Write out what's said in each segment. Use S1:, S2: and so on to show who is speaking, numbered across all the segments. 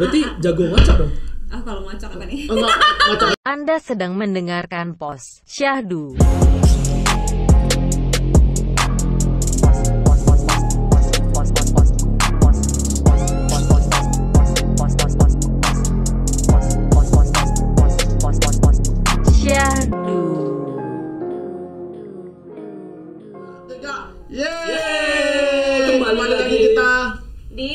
S1: Berarti jago ngocok dong.
S2: Kalau ngocok apa nih?
S3: Ngocok.
S4: Anda sedang mendengarkan Pos Syahdu. Syahdu.
S3: Yeay, kembali lagi kita
S2: Di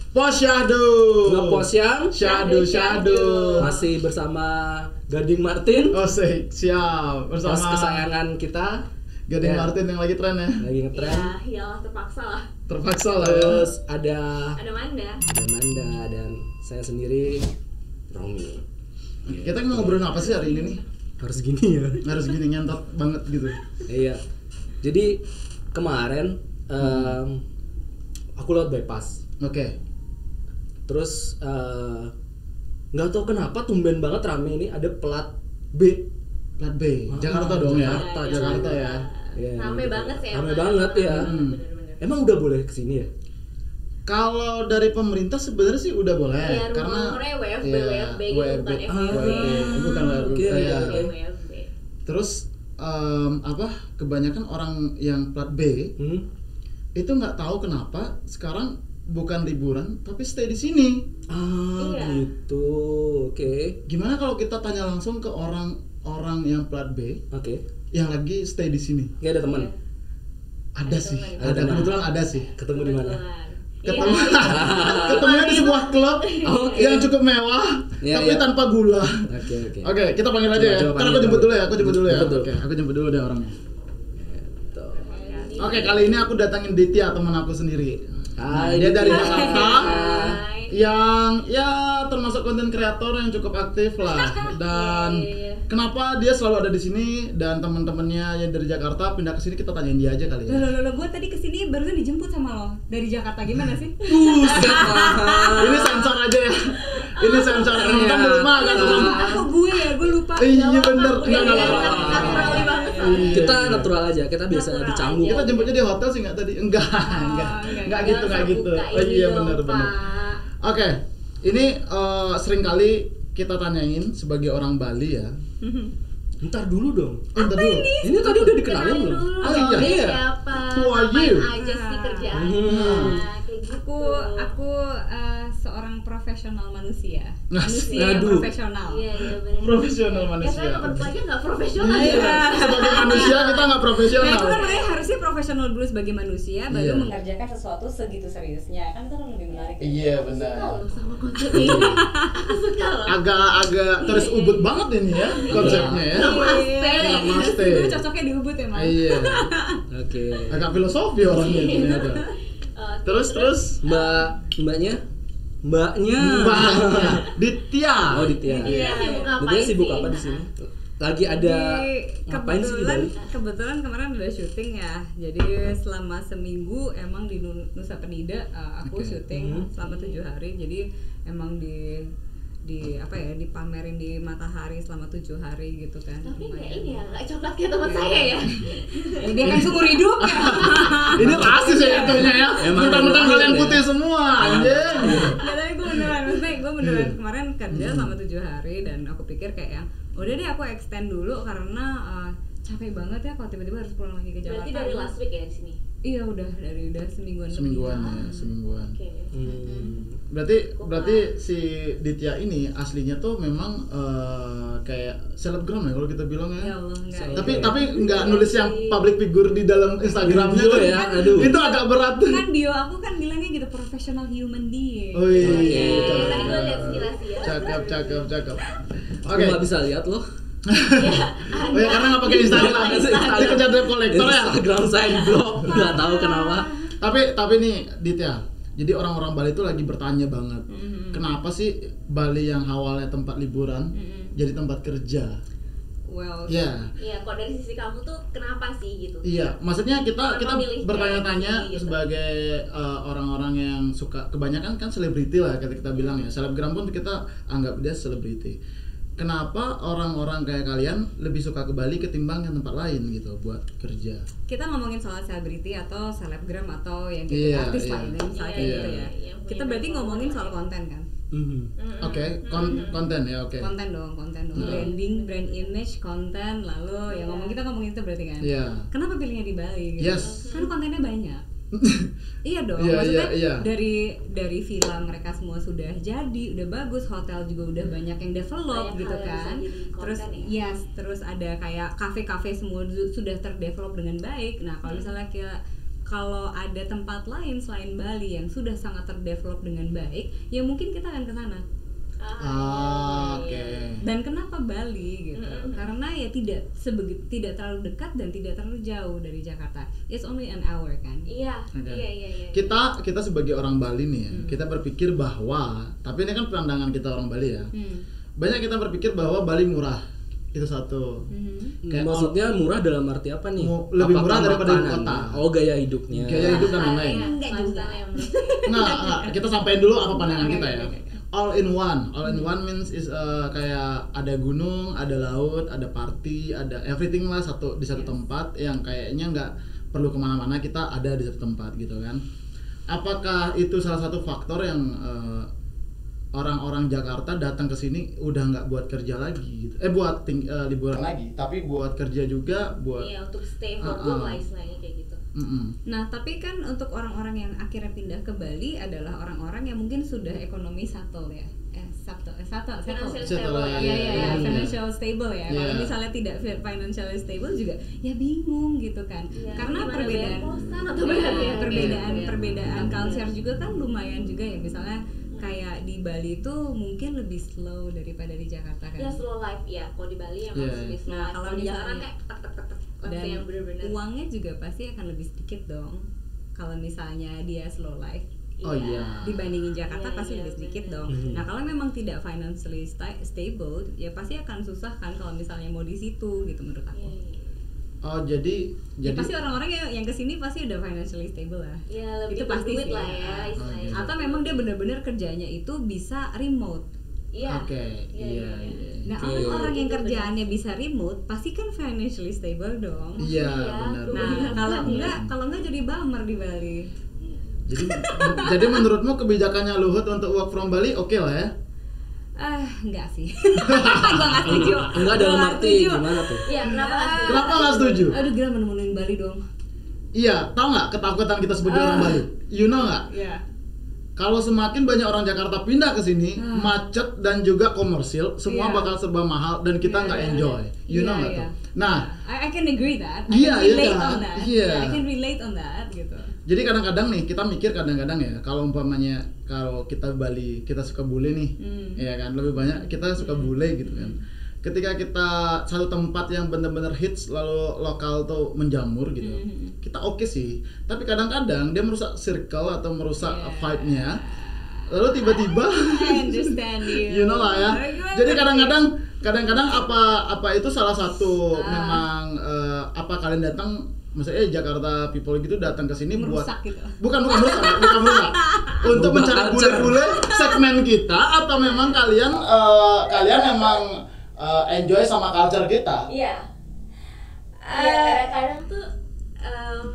S3: Pos Syahdu.
S1: Ngepos yang
S3: Syahdu.
S1: masih bersama Gading Martin.
S3: Oh siap bersama
S1: Pos kesayangan kita
S3: Gading
S1: Ya.
S3: Martin yang lagi tren ya.
S1: lagi ngetren.
S2: ya terpaksa lah.
S3: Terpaksa lah ya.
S1: Terus ada
S2: Manda.
S1: Manda dan saya sendiri Romi.
S3: Kita mau ngobrolin apa sih hari ini nih?
S1: Harus gini ya.
S3: Harus gini ngentot banget gitu.
S1: Iya. Jadi kemarin aku lewat bypass.
S3: Oke.
S1: Terus nggak tahu kenapa tumben banget rame ini ada plat B.
S3: Plat B. Jakarta dong ya. Jakarta ya.
S1: Ya,
S2: Rame
S1: gitu.
S2: banget sih
S1: Rame
S2: emang.
S1: banget ya.
S2: Bener-bener.
S1: Emang udah boleh kesini ya?
S3: Kalau dari pemerintah sebenarnya sih udah boleh
S2: Ya,
S3: karena
S2: rumornya WFB
S3: iya,
S2: gitu, bukan FWB.
S3: bukan WFB.
S1: Oke,
S3: Iya.
S1: oke.
S2: WFB.
S3: Terus kebanyakan orang yang plat B itu nggak tahu kenapa sekarang bukan liburan tapi stay di sini.
S2: Iya.
S1: Gitu. Oke.
S3: Gimana kalau kita tanya langsung ke orang-orang yang plat B
S1: Oke.
S3: yang lagi stay di sini?
S1: Oke, ada teman.
S3: Ada sih,
S2: teman.
S3: ada kebetulan ada sih.
S1: Ketemu di mana?
S3: Ketemu,
S2: Iya.
S3: ketemunya di sebuah klub
S1: Oke.
S3: yang cukup mewah
S1: Iya,
S3: tapi
S1: iya.
S3: tanpa gula.
S1: Oke, oke.
S3: Oke, kita panggil aja
S1: Coba,
S3: ya.
S1: coba
S3: Ntar aku
S1: panggil,
S3: jemput
S1: panggil.
S3: dulu ya.
S1: Betul.
S3: Oke, aku jemput dulu deh orangnya.
S1: Tuh.
S3: Oke, kali ini aku datangin Ditya, teman aku sendiri.
S1: Hai,
S3: dia dari
S1: Ditya.
S3: Jakarta.
S2: Hai.
S3: Yang ya termasuk konten kreator yang cukup aktif lah. Dan
S2: Iya.
S3: kenapa dia selalu ada di sini dan teman-temannya yang dari Jakarta pindah ke sini, kita tanyain dia aja kali ya.
S2: Loh, gue tadi kesini barusan dijemput sama lo dari Jakarta, gimana sih?
S3: Ini sensor aja ya. Ini sensor kan di rumah kan.
S2: Aku gue ya, gue lupa.
S3: Iya bener.
S2: Enggak,
S3: Enggak.
S2: naturally banget.
S3: Iya.
S1: Kita natural aja. Kita biasa
S2: Natural
S1: dicambuk.
S3: Kita jemputnya di hotel sih nggak tadi? Enggak gitu, nggak gitu. Oh iya benar. Oke, ini sering kali kita tanyain sebagai orang Bali ya.
S1: Ntar dulu dong.
S3: Ntar dulu.
S1: Ini tadi udah dikenalin belum?
S3: Oh iya.
S2: Siapa?
S3: Who are
S2: Ngapain
S3: you?
S2: aja sih kerjaan? Kayak gitu.
S5: Aku seorang profesional manusia.
S3: Manusia
S1: Aduh.
S5: Profesional.
S2: Iya benar.
S3: Profesional
S2: Ya
S3: manusia.
S2: saya teman aja nggak profesional
S3: Iya.
S2: ya.
S3: Sebagai manusia kita nggak
S5: Nah
S3: profesional.
S5: itu kan makanya harusnya profesional dulu sebagai manusia
S3: Iya.
S5: baru mengerjakan sesuatu segitu seriusnya, kan itu kan lebih menarik.
S3: Iya benar.
S2: Sama konsep ini. Aku suka loh.
S3: Agak terus ubud banget ini ya konsepnya ya. Namaste.
S5: Itu cocoknya di Ubud ya, Mas.
S3: Iya.
S1: Oke.
S3: Agak filosofi orangnya ternyata. Terus
S1: Mbaknya
S3: Mbaknya Ditya.
S1: Oh, Ditya.
S2: Iya, sibuk ngapain
S1: Ditya sibuk
S2: sih?
S1: apa di sini? Lagi ada ngapain sih di Bali?
S5: Kebetulan kemarin udah syuting ya. Jadi selama seminggu emang di Nusa Penida aku
S3: Oke.
S5: syuting selama 7 hari. Jadi emang di apa ya, dipamerin di Matahari selama 7 hari gitu kan.
S2: Tapi nggak
S5: Lumayan.
S2: ini ya, nggak coklat kayak teman saya ya.
S5: Dia kan seumur hidup ya.
S3: Ini rasis ya itunya ya.
S1: Emang
S3: Mentang-mentang
S1: bener
S3: kalian
S1: ya.
S3: putih semua anjing.
S5: Nggak, tapi gue beneran, maksudnya gue beneran
S3: Iya.
S5: kemarin kerja selama 7 hari dan aku pikir kayak yang udah deh aku extend dulu karena capek banget ya kalau tiba-tiba harus pulang lagi ke Jakarta.
S2: Berarti dari last week ya di sini.
S5: Iya udah semingguan lebih.
S3: Semingguan ya, semingguan.
S2: Oke.
S3: Berarti si Ditya ini aslinya tuh memang kayak selebgram ya kalau kita bilang
S5: Ya
S3: ya.
S5: Allah enggak.
S3: Tapi nggak nulis yang public figure di dalam Instagramnya
S1: Bio
S3: kan.
S1: ya, aduh.
S3: Itu agak berat tuh.
S5: Kan bio aku kan bilangnya gitu professional human being.
S3: Oh iya.
S2: Iya, tadi gue lihat sekilas ya.
S3: Cakep.
S1: Aku
S3: Oke.
S1: nggak bisa lihat loh.
S3: Oh ya karena nggak pakai Instagram. Dia kejar debt collector ya.
S1: Instagram saya di blok. Nggak tahu kenapa.
S3: Tapi nih Ditya, jadi orang-orang Bali itu lagi bertanya banget, kenapa sih Bali yang awalnya tempat liburan jadi tempat kerja?
S5: Well,
S3: Ya,
S2: Iya, kok dari sisi kamu tuh kenapa sih gitu?
S3: iya. Maksudnya kita
S2: Kenapa milih
S3: bertanya-tanya
S2: kayak gitu?
S3: sebagai orang-orang yang suka, kebanyakan kan selebriti lah kita bilang ya. Selebgram pun kita anggap dia selebriti. Kenapa orang-orang kayak kalian lebih suka ke Bali ketimbang yang tempat lain gitu buat kerja?
S5: kita ngomongin soal selebriti atau selebgram atau yang gitu
S3: Iya,
S5: artis
S3: iya.
S5: lah ini misalnya
S2: Iya,
S5: kayak gitu
S3: iya,
S5: ya.
S2: iya.
S5: Kita berarti ngomongin soal konten kan.
S3: Oke, konten ya, oke.
S5: Konten dong. Branding, brand image, konten, lalu ya ngomongin itu berarti kan.
S3: Iya.
S5: Kenapa pilihnya di Bali gitu?
S3: Yes.
S5: Kan kontennya banyak. Iya dong,
S3: Iya,
S5: maksudnya
S3: iya.
S5: dari villa mereka semua sudah jadi, udah bagus, hotel juga udah banyak yang develop
S6: Banyak
S5: gitu
S6: hal yang
S5: kan.
S6: bisa jadi
S5: Terus
S6: konten ya.
S5: terus ada kayak kafe-kafe semua sudah terdevelop dengan baik. Nah, kalau misalnya kalau ada tempat lain selain Bali yang sudah sangat terdevelop dengan baik, ya mungkin kita akan ke sana.
S3: Oke.
S5: Dan kenapa Bali gitu? Karena ya tidak terlalu dekat dan tidak terlalu jauh dari Jakarta. It's only an hour kan.
S6: Iya.
S3: Oke.
S6: Iya.
S3: Kita sebagai orang Bali nih ya, kita berpikir bahwa, tapi ini kan pandangan kita orang Bali ya. Banyak kita berpikir bahwa Bali murah. Itu satu. Kayak
S1: Maksudnya murah dalam arti apa nih?
S3: Lebih
S1: Apakah
S3: murah daripada di
S1: makanan?
S3: kota.
S1: Oh, gaya hidupnya.
S3: Gaya hidup dan lain-lain.
S5: Enggak juga.
S3: Enggak, kita sampein dulu apa pandangan kita ya. All in one means is kayak ada gunung, ada laut, ada party, ada everything lah di satu tempat yang kayaknya nggak perlu kemana-mana, kita ada di satu tempat gitu kan. Apakah itu salah satu faktor yang orang-orang Jakarta datang ke sini udah nggak buat kerja lagi gitu, buat liburan lagi, tapi buat kerja juga, buat
S6: Iya, untuk stay for good lah istilahnya kayak gitu.
S5: Nah, tapi kan untuk orang-orang yang akhirnya pindah ke Bali adalah orang-orang yang mungkin sudah ekonomi settle ya.
S6: Financial
S3: Settle,
S6: stable ya.
S5: Iya, financial stable ya. Kalau
S3: Iya.
S5: misalnya tidak financial stable juga ya bingung gitu kan.
S6: Iya,
S5: Karena
S6: gimana
S5: perbedaan
S6: bayar kosan atau bayar ya?
S5: perbedaan culture juga kan lumayan juga ya. Misalnya kayak di Bali itu mungkin lebih slow daripada di Jakarta kan.
S6: Ya slow life ya. Kalau di Bali emang
S3: Iya.
S6: lebih slow
S5: Nah,
S6: life.
S5: kalau
S6: Kalau di Jakarta
S5: misalnya-
S6: kayak tek
S5: Dan
S6: langsung yang bener-bener.
S5: uangnya juga pasti akan lebih sedikit dong. Kalau misalnya dia slow life
S3: Oh iya.
S5: dibandingin Jakarta
S6: Iya,
S5: pasti
S6: iya,
S5: lebih sedikit
S6: bener.
S5: dong. Nah, kalau memang tidak financially stable, ya pasti akan susah kan kalau misalnya mau di situ gitu menurut aku.
S6: Iya.
S3: Oh jadi
S5: Ya pasti orang-orang yang kesini pasti udah financially stable lah.
S6: Ya lebih
S5: Itu pasti
S6: berduit
S5: sih.
S6: lah ya istilahnya.
S3: Oke.
S5: Atau memang dia benar-benar kerjanya itu bisa remote.
S6: Iya.
S3: Oke, iya.
S5: Nah,
S1: Oke.
S5: orang yang
S6: Itu
S5: kerjaannya bisa remote pasti kan financially stable dong.
S3: Iya,
S6: Iya,
S3: benar.
S6: tuh.
S5: Nah,
S6: Iya.
S5: kalau enggak jadi bummer di Bali.
S3: Jadi menurutmu kebijakannya Luhut untuk work from Bali oke lah ya?
S5: Enggak sih. Gua enggak setuju.
S1: Enggak dalam
S5: Gua nggak
S1: arti
S5: setuju.
S1: gimana tuh?
S6: Iya, kenapa nggak setuju?
S3: Kenapa nggak setuju?
S5: Aduh, gila menemuin Bali dong.
S3: Iya, tahu nggak ketakutan kita sebagai orang Bali? You know nggak?
S5: Iya.
S3: Kalau semakin banyak orang Jakarta pindah ke sini, macet dan juga komersil, semua
S5: Iya.
S3: bakal serba mahal dan kita
S5: Iya,
S3: nggak
S5: iya.
S3: enjoy. You know
S5: Iya,
S3: nggak
S5: iya.
S3: tuh? Nah,
S5: I can agree that. I
S3: Iya,
S5: can
S3: iya
S5: relate
S3: kan?
S5: on that.
S3: Iya.
S5: I can relate on that gitu.
S3: jadi kadang-kadang nih kita mikir kadang-kadang ya, kalau umpamanya kalau kita Bali, kita suka bule nih, ya kan, lebih banyak kita suka bule gitu kan. Ketika kita satu tempat yang benar-benar hits lalu lokal tuh menjamur gitu, kita oke sih. Tapi kadang-kadang dia merusak circle atau merusak
S5: Yeah.
S3: vibe-nya. Lalu tiba-tiba
S5: I understand you.
S3: you know lah ya.
S5: Gimana
S3: Jadi
S5: sih?
S3: kadang-kadang apa itu salah satu memang apa kalian datang, maksudnya Jakarta people gitu datang ke sini buat
S5: Merusak gitu.
S3: bukan merusak untuk
S1: Merubah
S3: mencari
S1: culture.
S3: bule-bule segmen kita, atau memang kalian memang enjoy sama culture kita?
S6: Iya. Iya, kadang-kadang tuh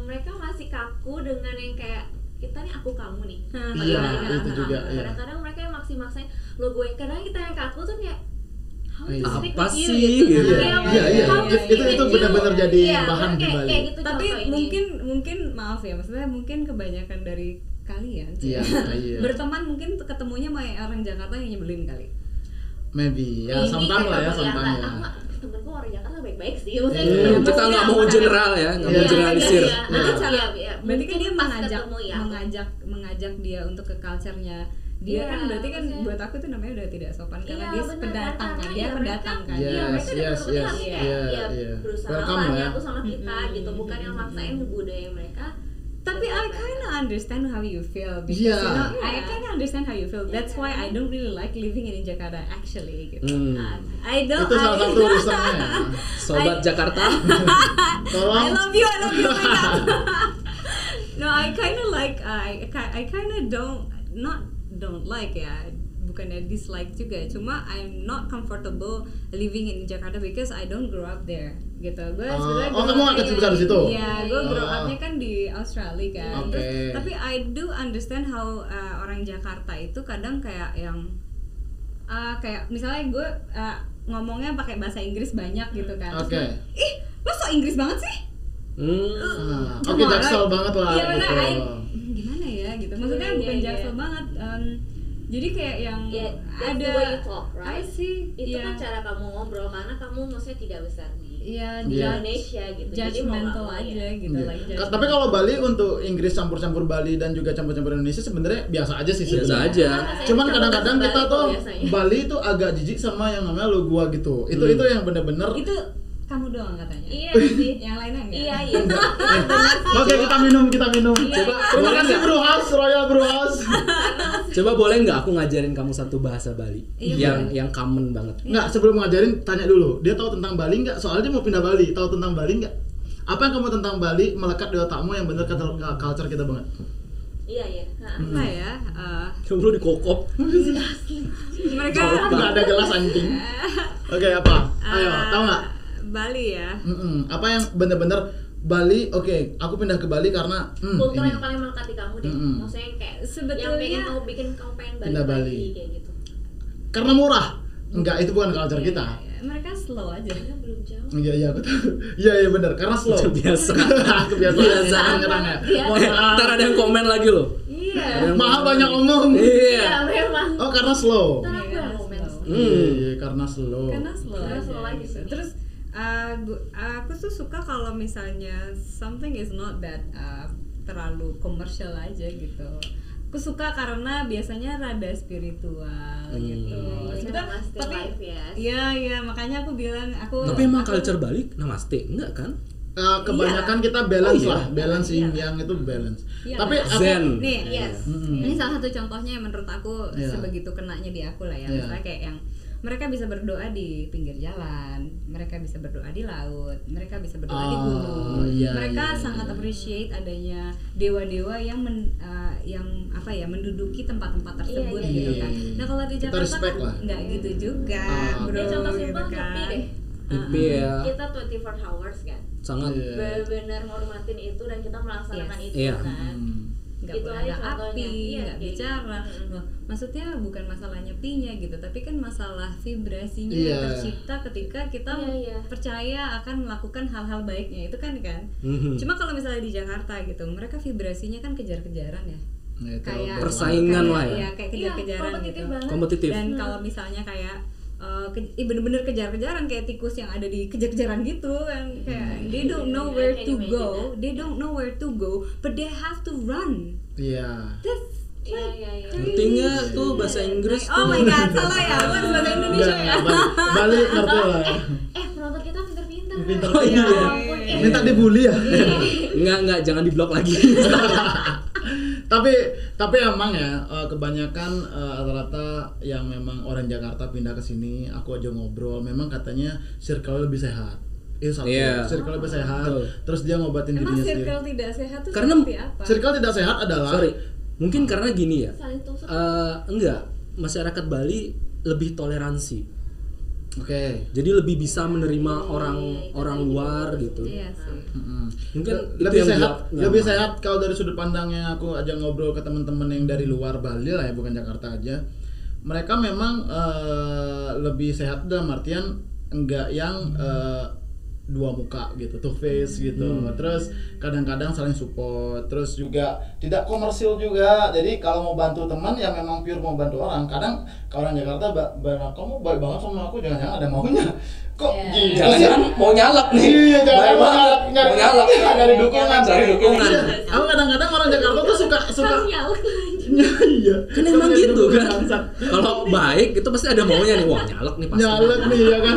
S6: mereka masih kaku dengan yang kayak kita nih aku kamu nih.
S3: Iya,
S6: Kadang-kadang
S3: itu juga, iya.
S6: Kadang-kadang mereka yang maksain lo gue. Kadang kita yang kaku tuh kayak how to
S3: Iya.
S6: speak
S1: Apa
S6: with you
S1: sih,
S6: gitu.
S1: gitu.
S3: Iya.
S6: How to speak
S3: Itu
S6: with you.
S3: benar-benar jadi
S6: Iya,
S3: bahan di
S6: kayak-
S3: Bali.
S6: kayak gitu
S5: Tapi
S6: contoh ini.
S5: mungkin maaf ya, maksudnya mungkin kebanyakan dari kalian
S3: Iya, iya.
S5: berteman mungkin ketemunya sama orang Jakarta yang nyebelin kali.
S3: Maybe ya,
S6: Ini
S3: sometimes lah ya,
S6: kayak
S3: sometimes ya.
S6: temenku orang Jakarta baik-baik sih. Maksudnya
S3: Iya,
S6: kayak
S1: kita nggak mau
S6: maksudnya
S1: general ya, nggak mau
S3: Iya,
S1: generalisir.
S6: iya,
S5: Berarti
S6: iya.
S5: cara
S6: Iya, iya.
S5: berarti kan
S6: Mungkin
S5: dia
S6: pas
S5: mengajak
S6: ketemu ya.
S5: mengajak dia untuk ke culture-nya. Dia
S6: Iya,
S5: kan berarti kan
S6: maksudnya-
S5: buat aku itu namanya udah tidak sopan karena
S6: Iya,
S5: dia
S6: benar,
S5: pendatang kan.
S6: karena
S5: Dia
S6: ya
S5: pendatang
S6: mereka-
S5: kan.
S3: Iya.
S6: Iya, mereka udah
S3: Yes,
S6: bener-bener
S3: yes,
S6: kayak
S3: iya,
S6: ya
S3: iya.
S6: berusaha
S3: Welcome
S6: lah
S3: lah ya.
S6: nyatu sama kita gitu, bukan yang maksain budaya mereka.
S5: Tapi I kinda understand how you feel because
S3: Iya.
S5: you know, I
S6: Iya.
S5: kinda understand how you feel. That's
S6: Iya.
S5: why I don't really like living in Jakarta actually gitu.
S3: Hmm.
S5: I don't.
S3: Itu salah satu reasonnya ya.
S1: Sobat Jakarta.
S5: I
S3: Tolong.
S5: love you. Oh my God. No, I kinda like. I kinda don't like ya. Bukannya dislike juga, cuma I'm not comfortable living in Jakarta because I don't grow up there gitu. Gue sebenarnya
S3: oh,
S5: grow
S3: kamu nggak
S5: up-nya-
S3: kecil besar di situ?
S5: Iya, gue grow
S3: Oh.
S5: up-nya kan di Australia kan.
S3: Oke.
S5: Terus, tapi I do understand how orang Jakarta itu kadang kayak yang
S2: kayak misalnya gue ngomongnya pakai bahasa Inggris banyak gitu kan. Terus
S3: Oke.
S2: ih, lo so Inggris banget sih?
S3: Oke, jaksel banget lah.
S2: Iya benar,
S3: gitu.
S2: gimana ya gitu. Maksudnya
S6: Iya,
S2: bukan
S6: iya,
S2: jaksel
S6: iya.
S2: banget. Jadi kayak yang
S6: That's the way you talk, right?
S2: sih,
S6: Itu
S2: iya.
S6: kan cara kamu ngobrol karena kamu maksudnya tidak besar di
S2: Iya,
S3: Iya.
S6: di Indonesia gitu. Jadi mau nggak
S2: judgmental
S6: mau
S2: aja
S6: ya.
S2: gitu
S3: Iya.
S2: lagi.
S3: Tapi kalau Bali untuk Inggris campur-campur Bali dan juga campur-campur Indonesia sebenarnya biasa aja sih
S1: Biasa
S3: sebenarnya.
S1: aja.
S3: Cuman kadang-kadang kita tuh
S6: biasanya.
S3: Bali tuh agak jijik sama yang namanya lu gua gitu. Itu yang bener-bener.
S2: itu kamu doang katanya.
S6: Iya sih.
S2: Yang lainnya enggak?
S6: Iya iya.
S3: Oke, kita minum.
S1: Coba
S3: Terima kasih Bro House, Royal Bro House.
S1: Coba boleh nggak aku ngajarin kamu satu bahasa Bali yang common banget.
S3: Nggak, sebelum ngajarin tanya dulu. Dia tahu tentang Bali nggak? Soalnya dia mau pindah Bali. Tahu tentang Bali nggak? Apa yang kamu tentang Bali melekat di otakmu yang bener kata culture kita banget?
S6: Iya iya.
S2: Apa ya?
S1: Coba dikokop.
S2: Mereka
S3: Nggak ada gelas anjing. Oke, apa? Ayo, tahu nggak?
S2: Bali ya.
S3: Apa yang bener-bener Bali? Oke, aku pindah ke Bali karena
S6: Kultur
S3: ini.
S6: yang paling melekat di kamu deh. Maksudnya yang kayak
S2: Sebetulnya-
S6: yang pengen kamu bikin kamu pengen balik
S3: Pindah Bali.
S6: lagi kayak gitu.
S3: Karena murah. Enggak, itu bukan culture kita.
S2: Mereka slow aja.
S6: Karena belum jauh.
S3: Iya, aku tahu. Iya, bener. Karena slow.
S1: Biasa.
S3: Kebiasaan sekarang ya.
S1: Ntar ada yang komen lagi loh.
S6: Iya.
S3: Maaf banyak omong.
S1: Iya.
S6: Iya memang.
S3: Oh, karena slow.
S6: Ntar aku yang komen.
S3: Iya, karena slow.
S2: Karena slow
S6: Karena
S2: aja
S6: slow aja
S2: gitu.
S6: sih.
S2: Terus aku tuh suka kalau misalnya something is not that terlalu komersial aja gitu. Aku suka karena biasanya rada spiritual gitu.
S6: Iya,
S2: Sebetulnya-
S6: namaste
S2: tapi
S6: life ya.
S2: iya makanya aku bilang
S1: Tapi emang culture Bali namaste enggak kan?
S3: Kebanyakan kita balance
S1: Oh, iya.
S3: lah, balance yang itu balance.
S2: Iya,
S3: Tapi
S2: Mas.
S3: aku
S1: Zen.
S2: Nih,
S6: Yes.
S2: ini salah satu contohnya yang menurut aku
S3: Iya.
S2: sebegitu kenanya di aku lah ya.
S3: Iya.
S2: Misalnya kayak yang mereka bisa berdoa di pinggir jalan, mereka bisa berdoa di laut, mereka bisa berdoa di gunung.
S3: iya,
S2: Mereka
S3: iya,
S2: sangat
S3: iya.
S2: appreciate adanya dewa-dewa yang menduduki tempat-tempat tersebut
S6: Iya,
S2: gitu
S3: iya,
S2: kan.
S3: iya.
S2: Nah, kalau di
S3: Kita
S2: Jakarta
S3: respect
S2: kan
S3: lah.
S2: nggak gitu juga,
S3: Ah,
S2: bro.
S6: Ya contoh
S2: gitu
S6: simpel
S2: kan.
S6: Nyepi deh.
S1: Pipi ya.
S6: Kita 24 hours kan.
S1: Sangat.
S3: Iya.
S6: Benar-benar ngormatin itu dan kita melaksanakan
S2: Yes.
S6: itu
S1: Iya.
S6: kan.
S2: Nggak
S6: Itu
S2: boleh
S6: aja
S2: ada
S6: contohnya.
S2: api,
S6: Iya,
S2: nggak
S6: kayak
S2: bicara.
S6: gitu.
S2: Loh, maksudnya bukan masalah nyepinya gitu, tapi kan masalah vibrasinya
S3: Iya.
S2: yang tercipta ketika kita
S6: Iya, iya.
S2: percaya akan melakukan hal-hal baiknya itu kan.
S1: Mhm.
S2: Cuma kalau misalnya di Jakarta gitu, mereka vibrasinya kan kejar-kejaran ya.
S3: Nah, itu
S2: Kayak
S1: Persaingan
S2: kayak-
S1: lah ya.
S2: Iya, kayak kejar-kejaran
S6: Iya, kompetitif
S2: gitu.
S6: banget.
S1: Kompetitif.
S2: Dan kalau misalnya kayak bener-bener kejar-kejaran kayak tikus yang ada di kejar-kejaran gitu kan, kayak they don't know where
S6: I can
S2: to
S6: imagine
S2: go,
S6: that.
S2: they don't know where to go, but they have to run.
S3: Iya.
S2: That's
S6: Iya.
S1: Ngerti nggak tuh bahasa Inggris
S2: Oh
S1: tuh?
S2: my god, salah ya, aku harus bahasa Indonesia ya.
S3: Bali ngerti lah.
S6: Penonton kita pinter-pinter.
S3: Pinter.
S1: Oh, iya.
S6: Ya ampun,
S3: Minta dibully ya.
S1: Enggak, jangan di-blok lagi.
S3: tapi emang ya kebanyakan rata-rata yang memang orang Jakarta pindah ke sini, aku aja ngobrol, memang katanya circle lebih sehat. Itu satu,
S1: Iya.
S3: circle lebih sehat.
S1: Betul.
S3: Terus dia ngobatin
S2: Emang
S3: dirinya sendiri.
S2: circle tidak sehat tuh
S1: Karena-
S2: seperti apa?
S3: Circle tidak sehat adalah
S1: Sorry, mungkin karena gini ya.
S6: Saling tusuk.
S1: Enggak, masyarakat Bali lebih toleransi.
S3: Oke.
S1: Jadi lebih bisa menerima orang luar gitu.
S2: Iya sih.
S1: Mungkin itu
S3: lebih
S1: yang
S3: sehat,
S1: buat
S3: lebih
S1: nyaman.
S3: sehat kalau dari sudut pandangnya aku aja ngobrol ke teman-teman yang dari luar Bali lah ya, bukan Jakarta aja. Mereka memang lebih sehat dalam artian enggak yang dua muka gitu, two face gitu. Terus kadang-kadang saling support, terus juga tidak komersil juga. Jadi kalau mau bantu teman yang memang pure mau bantu orang, kadang kalau orang Jakarta kamu baik banget sama aku, jangan-jangan ada maunya. Kok
S6: Iya.
S3: gitu sih?
S1: Jangan-jangan mau nyalak nih.
S3: Iya, jangan
S1: Baik banget.
S3: nyari
S1: Mau nyalak.
S3: nyari dukungan,
S1: Cari dukungan.
S3: Iya. Aku kadang-kadang orang Jakarta tuh suka
S6: Harus nyalek lagi.
S3: iya.
S1: Kan emang
S3: Suka
S1: gitu
S3: dukungan,
S1: kan.
S3: bangsat.
S1: Kalau baik itu pasti ada maunya nih. Wah, nyalak nih pasti.
S3: Nyalek nih ya kan.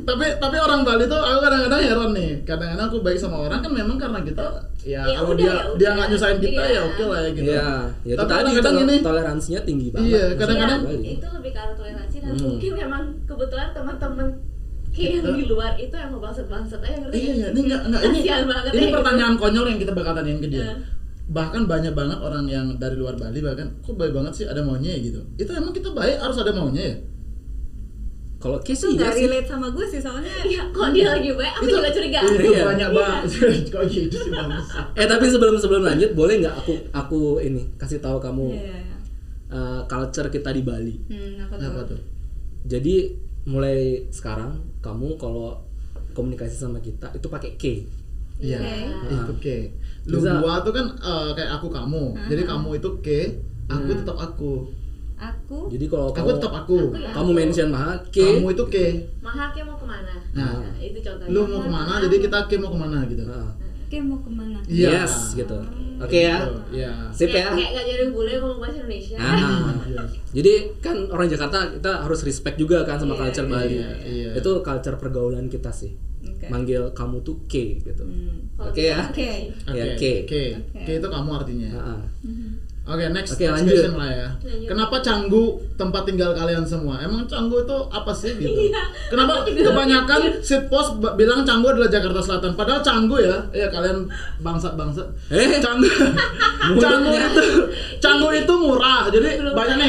S3: Tapi orang Bali tuh aku kadang-kadang heran nih. Kadang-kadang aku baik sama orang kan memang karena kita ya
S6: Ya
S3: kalau
S6: udah,
S3: dia
S6: ya udah.
S3: dia nggak nyusahin kita
S6: Iya.
S3: ya oke lah ya gitu.
S1: Iya, ya itu
S3: Tapi
S1: tadi
S3: kadang-kadang ini
S1: toleransinya tinggi banget.
S3: Iya, kadang-kadang-
S1: masyarakat Bali.
S6: Itu lebih ke arah toleransi dan mungkin memang kebetulan teman-teman kayak yang di luar itu yang mau bangsat-bangsat aja ngerti
S3: Iya,
S6: nggak?
S3: ini enggak ini
S6: Kasihan banget
S3: ini
S6: ya.
S3: pertanyaan konyol yang kita bakal tanyain ke dia.
S6: Iya.
S3: Bahkan banyak banget orang yang dari luar Bali bahkan kok baik banget sih ada maunya ya gitu. Itu emang kita baik harus ada maunya ya?
S1: Kalau
S2: Itu
S1: Casey ya
S2: nggak
S1: sih.
S2: relate sama gue sih soalnya.
S6: Iya, kok dia lagi baik, aku juga curiga.
S3: Itu
S1: Iya.
S3: banyak banget. Kok gitu sih bangsa.
S1: Tapi sebelum lanjut boleh nggak aku ini kasih tahu kamu
S2: Iya.
S1: culture kita di Bali.
S2: Apa
S3: Apa
S2: tuh?
S3: tuh?
S1: Jadi mulai sekarang kamu kalau komunikasi sama kita itu pakai K.
S3: Iya, itu K. Lu
S1: Bisa.
S3: gua tuh kan kayak aku kamu. Jadi kamu itu K, aku tetap aku.
S2: Aku
S1: Jadi kalau
S3: Aku
S1: kamu
S3: tetap aku.
S1: kamu mention Maha K.
S3: Kamu itu K.
S6: Mahaknya mau kemana?
S3: Nah,
S6: Itu contohnya.
S3: lu mau kemana? Jadi kita K mau kemana gitu.
S1: Nah,
S2: Oke mau kemana?
S3: Iya.
S1: Yes gitu. Oke ya.
S3: Iya.
S1: Sip ya.
S6: Kayak gak jadi bule ngomong bahasa Indonesia.
S3: Iya.
S1: Jadi kan orang Jakarta kita harus respect juga kan sama culture Bali.
S3: iya.
S1: Itu culture pergaulan kita sih.
S2: Oke.
S1: Manggil kamu tuh K gitu.
S6: Kalau
S1: Oke ya.
S2: Oke.
S1: Ya,
S3: Oke.
S1: K.
S3: K. K itu kamu artinya.
S1: Heeh.
S3: Oke, next
S1: Oke,
S3: next
S1: lanjut.
S3: question lah ya.
S6: Lanjut.
S3: Kenapa Canggu tempat tinggal kalian semua? Emang Canggu itu apa sih gitu? Kenapa kebanyakan shitpost bilang Canggu adalah Jakarta Selatan? Padahal Canggu ya kalian bangsat-bangsat. Canggu itu murah. Jadi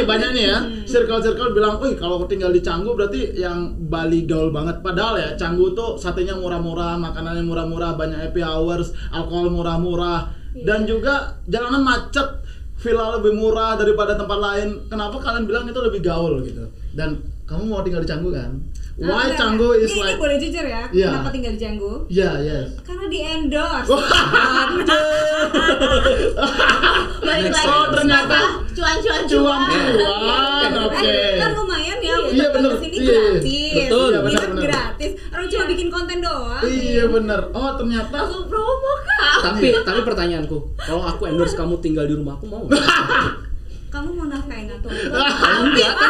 S3: banyak nih ya. Circle-circle bilang, "Wih, kalau tinggal di Canggu berarti yang Bali gaul banget." Padahal ya Canggu tuh satenya murah-murah, makanannya murah-murah, banyak happy hours, alkohol murah-murah, dan juga jalanan macet. Villa lebih murah daripada tempat lain. Kenapa kalian bilang itu lebih gaul gitu? Dan kamu mau tinggal di Canggu kan? Why Canggu is
S2: ini
S3: like?
S2: boleh jujur ya?
S3: Iya.
S2: Kenapa tinggal di Canggu?
S3: Yeah, yes.
S2: Karena di endorse.
S6: Balik lagi.
S3: Oh, ternyata
S6: cuan.
S3: cuan. Oke.
S2: Kan lumayan ya.
S3: Iya,
S2: datang
S3: bener.
S2: ke sini
S3: Iya.
S2: gratis.
S1: Betul.
S3: Iya, benar,
S2: Hidup
S3: benar.
S2: gratis. Orang cuma bikin konten doang.
S3: Iya bener. Oh ternyata.
S6: Langsung promo kak.
S1: Tapi pertanyaanku, kalau aku endorse kamu tinggal di rumahku mau nggak?
S2: Kamu mau nafkain atau
S1: Enggak kan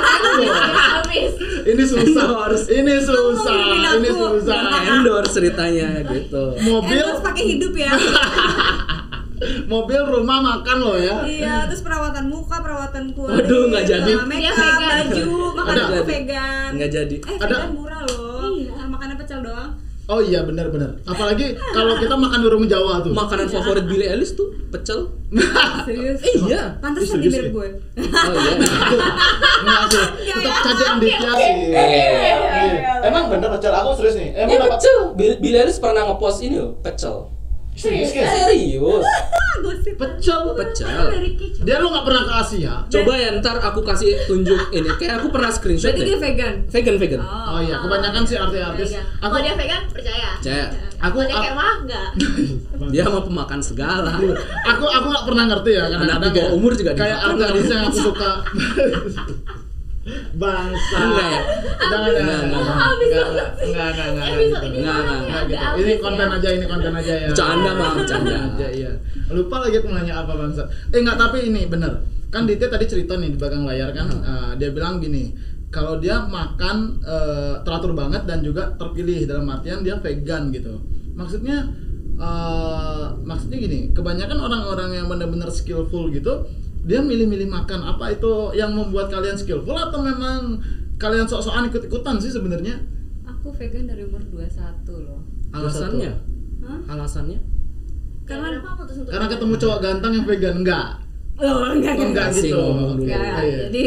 S6: Habis.
S3: Ini susah.
S1: Endorse.
S3: Ini susah.
S2: Kamu mau
S3: Ini
S2: bikin aku.
S3: susah.
S1: endorse ceritanya gitu.
S3: Mobil,
S2: endorse pakai hidup ya.
S3: mobil, rumah, makan loh ya.
S2: Iya, terus perawatan muka, perawatan kulit.
S1: Waduh, nggak jadi.
S2: Make
S6: Dia
S2: up,
S6: vegan.
S2: baju, makanan
S3: Ada.
S2: aku vegan.
S1: Nggak jadi.
S3: Ada.
S2: Vegan murah loh. Makannya pecel doang.
S3: Oh iya benar-benar. Apalagi kalau kita makan di rumah Jawa tuh.
S1: Makanan favorit Billie Eilish tuh pecel.
S2: Serius?
S1: Iya.
S2: Pantesan
S3: Ih,
S2: di
S3: serius
S2: mirip
S3: ya?
S2: gue.
S1: Oh iya.
S3: Enggak sih. Tetap caci Anditya sih. Emang bener pecel aku serius nih.
S1: Ini pecel. Billie Eilish pernah ngepost ini loh, pecel.
S3: Serius guys?
S1: Serius.
S2: Gosip.
S3: Pecel.
S1: Pecel.
S3: Dia lu nggak pernah ke Asia.
S1: Coba ya ntar aku kasih tunjuk ini. Kayak aku pernah screenshot
S2: Berarti dia
S1: deh.
S2: vegan.
S1: Vegan.
S3: Oh iya, kebanyakan sih artis-artis.
S6: Kalau dia vegan percaya.
S1: Percaya.
S3: Aku
S6: Kalau dia kayak mah enggak.
S1: Dia mah pemakan segala.
S3: aku nggak pernah ngerti ya
S1: Anak
S3: kadang-kadang
S1: di bawah umur juga
S3: kayak
S1: dimakan.
S3: artis yang aku suka. Bangsa.
S1: Enggak ya?
S3: Jangan ya.
S6: Episode ini
S1: Enggak,
S6: malah
S1: enggak,
S3: Gitu.
S6: agak
S3: Ini
S6: habis
S3: konten
S6: ya.
S3: aja, ini konten aja ya.
S1: Bercanda, Bang, bercanda.
S3: Aja, iya. Lupa lagi aku nanya apa bangsa. Enggak, tapi ini bener. Kan Ditya tadi cerita nih di belakang layar kan, dia bilang gini, kalau dia makan teratur banget dan juga terpilih dalam artian dia vegan gitu. Maksudnya gini, kebanyakan orang-orang yang benar-benar skillful gitu, dia milih-milih makan. Apa itu yang membuat kalian skillful atau memang kalian sok-sokan ikut-ikutan sih sebenarnya?
S2: Aku vegan dari umur 21 loh.
S1: Alasannya?
S2: Hah?
S1: Alasannya?
S2: Karena
S6: Kenapa putus untuk
S3: Karena ketemu cowok ganteng yang vegan enggak?
S2: enggak.
S3: Enggak
S1: Masih
S3: gitu.
S1: ngomong dulu.
S2: Enggak,
S3: Iya.
S2: jadi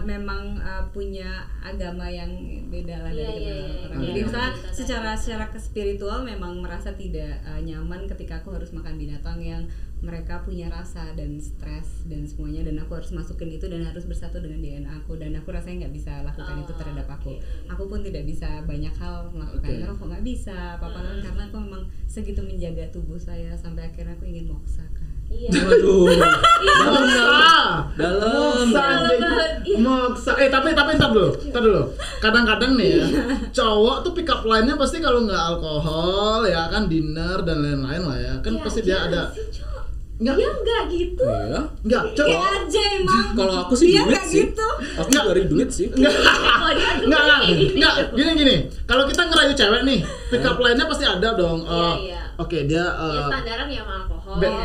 S2: memang punya agama yang beda lah dari
S6: Iya,
S2: kita
S6: iya,
S2: orang.
S6: iya.
S2: Jadi
S6: Iya.
S2: misalnya secara spiritual memang merasa tidak nyaman ketika aku harus makan binatang yang mereka punya rasa dan stres dan semuanya, dan aku harus masukin itu dan harus bersatu dengan DNA aku, dan aku rasanya nggak bisa lakukan itu terhadap aku. Aku pun tidak bisa banyak hal melakukan ngerokok, nggak bisa apa-apa karena aku memang segitu menjaga tubuh saya sampai akhirnya aku ingin moksa kan.
S6: Iya.
S1: Waduh.
S3: Moksa.
S1: Dalam.
S3: Moksa. Tapi entar dulu. Kadang-kadang nih ya, cowok tuh pick up line-nya pasti kalau nggak alkohol ya kan, dinner dan lain-lain lah ya. Kan pasti dia ada.
S6: Dia enggak gitu.
S1: Iya.
S3: Enggak,
S2: Kayak
S3: cowok.
S2: aja emang.
S1: Kalau aku sih
S2: Dia
S1: duit
S2: nggak
S1: sih.
S2: gitu.
S1: Aku dari duit sih.
S3: Enggak.
S6: Oh, dia tuh
S3: Enggak. Gini. Kalau kita ngerayu cewek nih, pick up line-nya pasti ada dong.
S6: Iya.
S3: Oke, dia
S6: Ya standaran ya sama alkohol.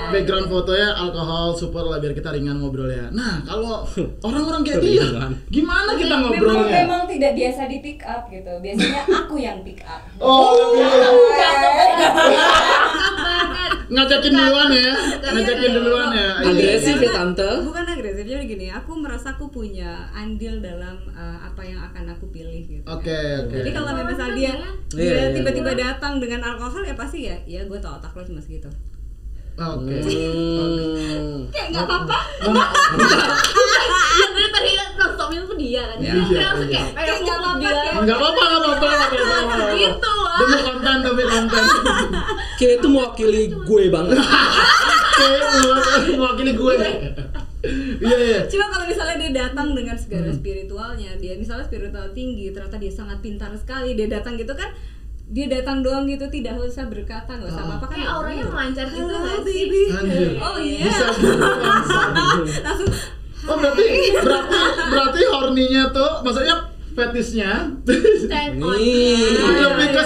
S3: background fotonya alkohol super lah biar kita ringan ngobrolnya. Nah, kalau orang-orang kayak dia,
S1: Ringan.
S3: gimana kita ngobrolnya?
S7: Memang tidak biasa di pick up gitu. Biasanya aku yang pick up.
S3: Oh,
S6: banget.
S3: ngajakin duluan ya. Ngajakin duluan ya.
S1: Agresif ya
S2: Karena-
S1: tante.
S2: Bukan agresif, jadi gini, aku merasa aku punya andil dalam apa yang akan aku pilih gitu.
S3: Oke.
S2: Jadi kalau misalnya dia
S1: Iya, iya.
S2: tiba-tiba datang dengan alkohol ya pasti ya gue tau otak lo cuma segitu.
S3: Oke.
S2: Kayak nggak apa-apa.
S6: Yang dari tadi kan stop itu dia kan.
S3: Iya,
S6: Dia langsung
S3: iya.
S6: kayak
S2: Kayak nggak
S3: Enggak apa-apa.
S6: Gitu lah.
S3: Demi konten.
S1: Kayak itu mewakili gue banget.
S3: Kayak mewakili gue. Iya.
S2: Cuma kalau misalnya dia datang dengan segala spiritualnya, dia misalnya spiritual tinggi, ternyata dia sangat pintar sekali, dia datang gitu kan, dia datang doang gitu, tidak usah berkata, nggak usah apa-apa kan.
S6: Kayak auranya melancar gitu
S2: Halo,
S6: nggak sih?
S2: baby.
S3: Anjir.
S2: Oh iya.
S3: Bisa
S2: Langsung
S3: Oh berarti horninya tuh maksudnya fetishnya
S6: Stand on.
S3: lebih ke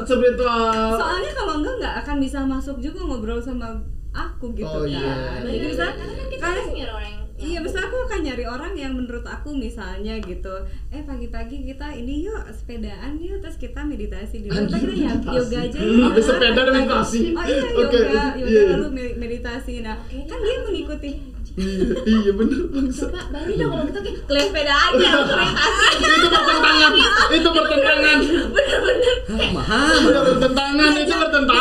S3: spiritual.
S2: soalnya kalau nggak akan bisa masuk juga ngobrol sama aku gitu
S3: Oh,
S2: kan.
S3: iya.
S2: Jadi misalnya
S6: karena kan kita
S2: kayak
S6: harus nyari orang yang
S2: iya, misalnya aku akan nyari orang yang menurut aku misalnya gitu, pagi-pagi kita ini yuk sepedaan yuk, terus kita meditasi di luar, kita yoga aja yuk.
S3: Habis sepeda dan meditasi.
S2: Oh iya,
S3: Oke,
S2: yoga
S3: iya.
S2: lalu meditasi. Nah, kan dia mengikuti.
S3: Iya bener bangsa.
S6: coba Bali dong kalau kita kayak kelihat sepeda aja meditasi.
S3: Itu bertentangan.
S6: Bener-bener.
S1: Mahal.
S3: Itu bertentangan.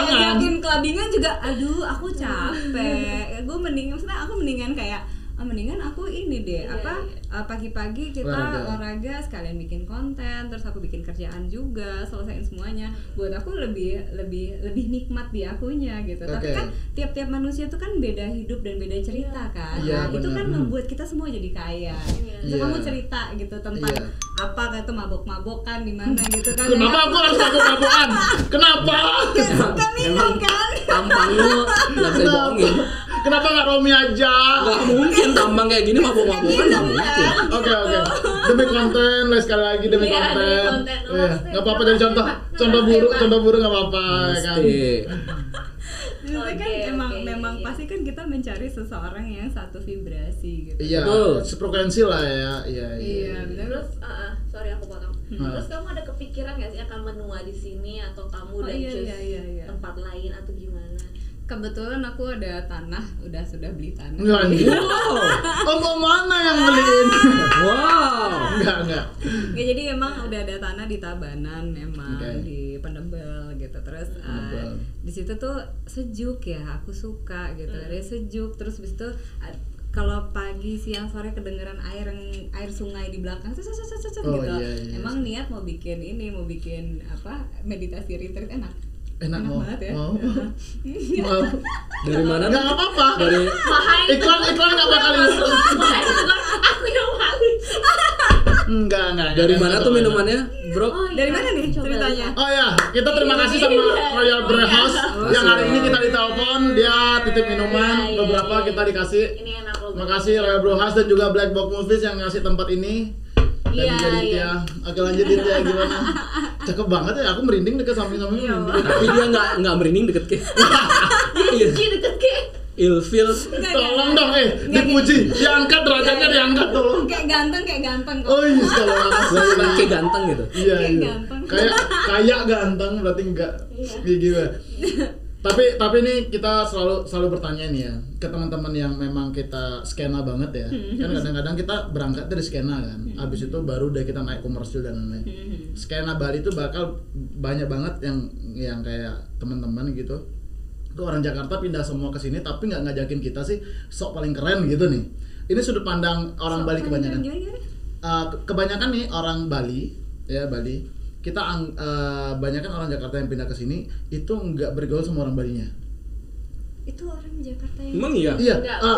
S2: Diajakin clubbingan juga, aduh aku capek. Gue mendingan kayak mendingan aku ini deh pagi-pagi kita olahraga sekalian bikin konten, terus aku bikin kerjaan juga, selesaiin semuanya. Buat aku lebih nikmat di akunya gitu. Tapi kan tiap-tiap manusia tuh kan beda hidup dan beda cerita kan.
S3: Iya,
S2: Nah, itu
S3: benar.
S2: kan membuat kita semua jadi kaya. Terus
S3: Iya.
S2: kamu cerita gitu tentang
S3: Iya.
S2: apa kata mabok-mabokan di mana gitu kan.
S3: Kenapa aku harus mabuk-mabukan? Kenapa?
S2: Suka minum kan?
S1: Tampang lu nggak bisa dibohongin.
S3: Kenapa nggak Romi aja?
S1: Nggak mungkin tampang kayak gini mabuk-mabukan nggak mungkin.
S3: Oke. Demi konten, sekali lagi demi
S6: Iya,
S3: konten.
S6: demi konten.
S3: Iya, nggak apa-apa jadi contoh buruk nggak apa-apa ya kan.
S1: Pasti.
S2: Maksudnya kan
S6: Oke,
S2: memang
S6: iya.
S2: pasti kan kita mencari seseorang yang satu vibrasi gitu.
S3: Iya,
S1: Betul.
S3: sefrekuensi lah ya.
S2: Iya, benar.
S6: Terus sorry aku potong. Terus kamu ada kepikiran nggak sih akan menua di sini atau kamu
S2: Oh,
S6: udah
S2: iya,
S6: choose
S2: iya.
S6: tempat lain atau gimana?
S2: Kebetulan aku ada tanah, sudah beli tanah.
S3: Wow. Om mana yang beliin?
S1: Wow.
S3: Enggak.
S2: Nggak, jadi emang udah ada tanah di Tabanan, emang
S3: Oke.
S2: di Penebel gitu. Terus
S3: Penebel.
S2: di situ tuh sejuk ya, aku suka gitu. Dia sejuk, terus habis itu kalau pagi, siang, sore kedengeran air sungai di belakang
S3: Oh,
S2: gitu.
S3: iya.
S2: Emang niat mau bikin meditasi retreat enak
S3: Mau.
S2: banget ya.
S3: Mau.
S1: Dari mana?
S3: Enggak apa-apa.
S1: Dari
S3: Iklan enggak bakal
S6: Aku yang malu.
S3: Enggak.
S1: dari mana tuh minumannya, bro?
S2: Dari mana nih ceritanya?
S3: Oh ya, kita terima kasih sama Royal Brew House yang hari ini kita ditelepon, dia titip minuman, beberapa kita dikasih.
S6: Ini enak loh.
S3: Terima kasih Royal Brew House dan juga Black Box Movies yang ngasih tempat ini. Dan
S6: Iya,
S3: juga Ditya.
S6: iya.
S3: Oke lanjut Ditya gimana? Cakep banget ya, aku merinding deket samping-samping merinding.
S1: Tapi dia nggak merinding deket ke. Iya.
S6: Deket ke.
S1: Ilfil.
S3: Tolong dong, dipuji, diangkat derajatnya diangkat tolong.
S2: Kayak ganteng kok.
S3: Oh iya, tolong.
S1: Kayak ganteng gitu.
S3: Iya.
S2: ganteng.
S3: Kayak ganteng berarti enggak. Gila. Tapi ini kita selalu bertanya nih ya ke teman-teman yang memang kita skena banget ya. Kan kadang-kadang kita berangkat dari skena kan. Habis itu baru deh kita naik komersil dan lain-lain. Skena Bali itu bakal banyak banget yang kayak teman-teman gitu. Itu orang Jakarta pindah semua ke sini tapi nggak ngajakin kita sih sok paling keren gitu nih. Ini sudut pandang orang Bali kebanyakan. Kebanyakan nih orang Bali ya Bali. Kita banyakan orang Jakarta yang pindah ke sini itu nggak bergaul sama orang Balinya.
S2: Itu orang Jakarta yang
S1: Emang iya?
S3: Iya,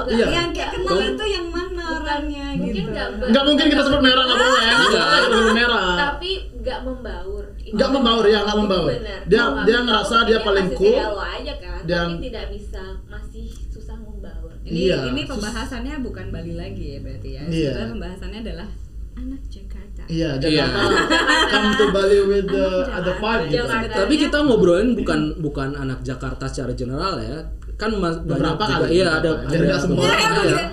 S3: iya.
S2: yang kayak kenal itu yang mana orangnya
S6: Mungkin
S2: gitu.
S3: Nggak mungkin kita sebut merah, nggak boleh. Nggak sebut merah.
S6: Tapi nggak membaur.
S3: Nggak membaur ya, nggak membaur.
S6: Bener.
S3: Dia
S6: Kalau
S3: dia
S6: nggak
S3: ngerasa
S6: membaur,
S3: dia paling
S6: masih
S3: cool.
S6: say hello aja kan.
S3: Dan-
S6: Tapi tidak bisa, masih susah membaur.
S3: Iya.
S2: Ini pembahasannya bukan Bali lagi ya berarti ya.
S3: Iya.
S2: Sebetulnya pembahasannya adalah anak Jakarta.
S3: Iya, Jakarta. Come to Bali with the other vibe gitu.
S6: Jakarta.
S1: Tapi kita ngobrolin bukan anak Jakarta secara general ya. Kan
S3: Beberapa
S1: banyak juga.
S3: kali,
S1: Iya,
S3: beberapa.
S1: ada
S3: Jadi nggak semua
S1: beberapa,
S2: orang
S1: ya.
S2: ya.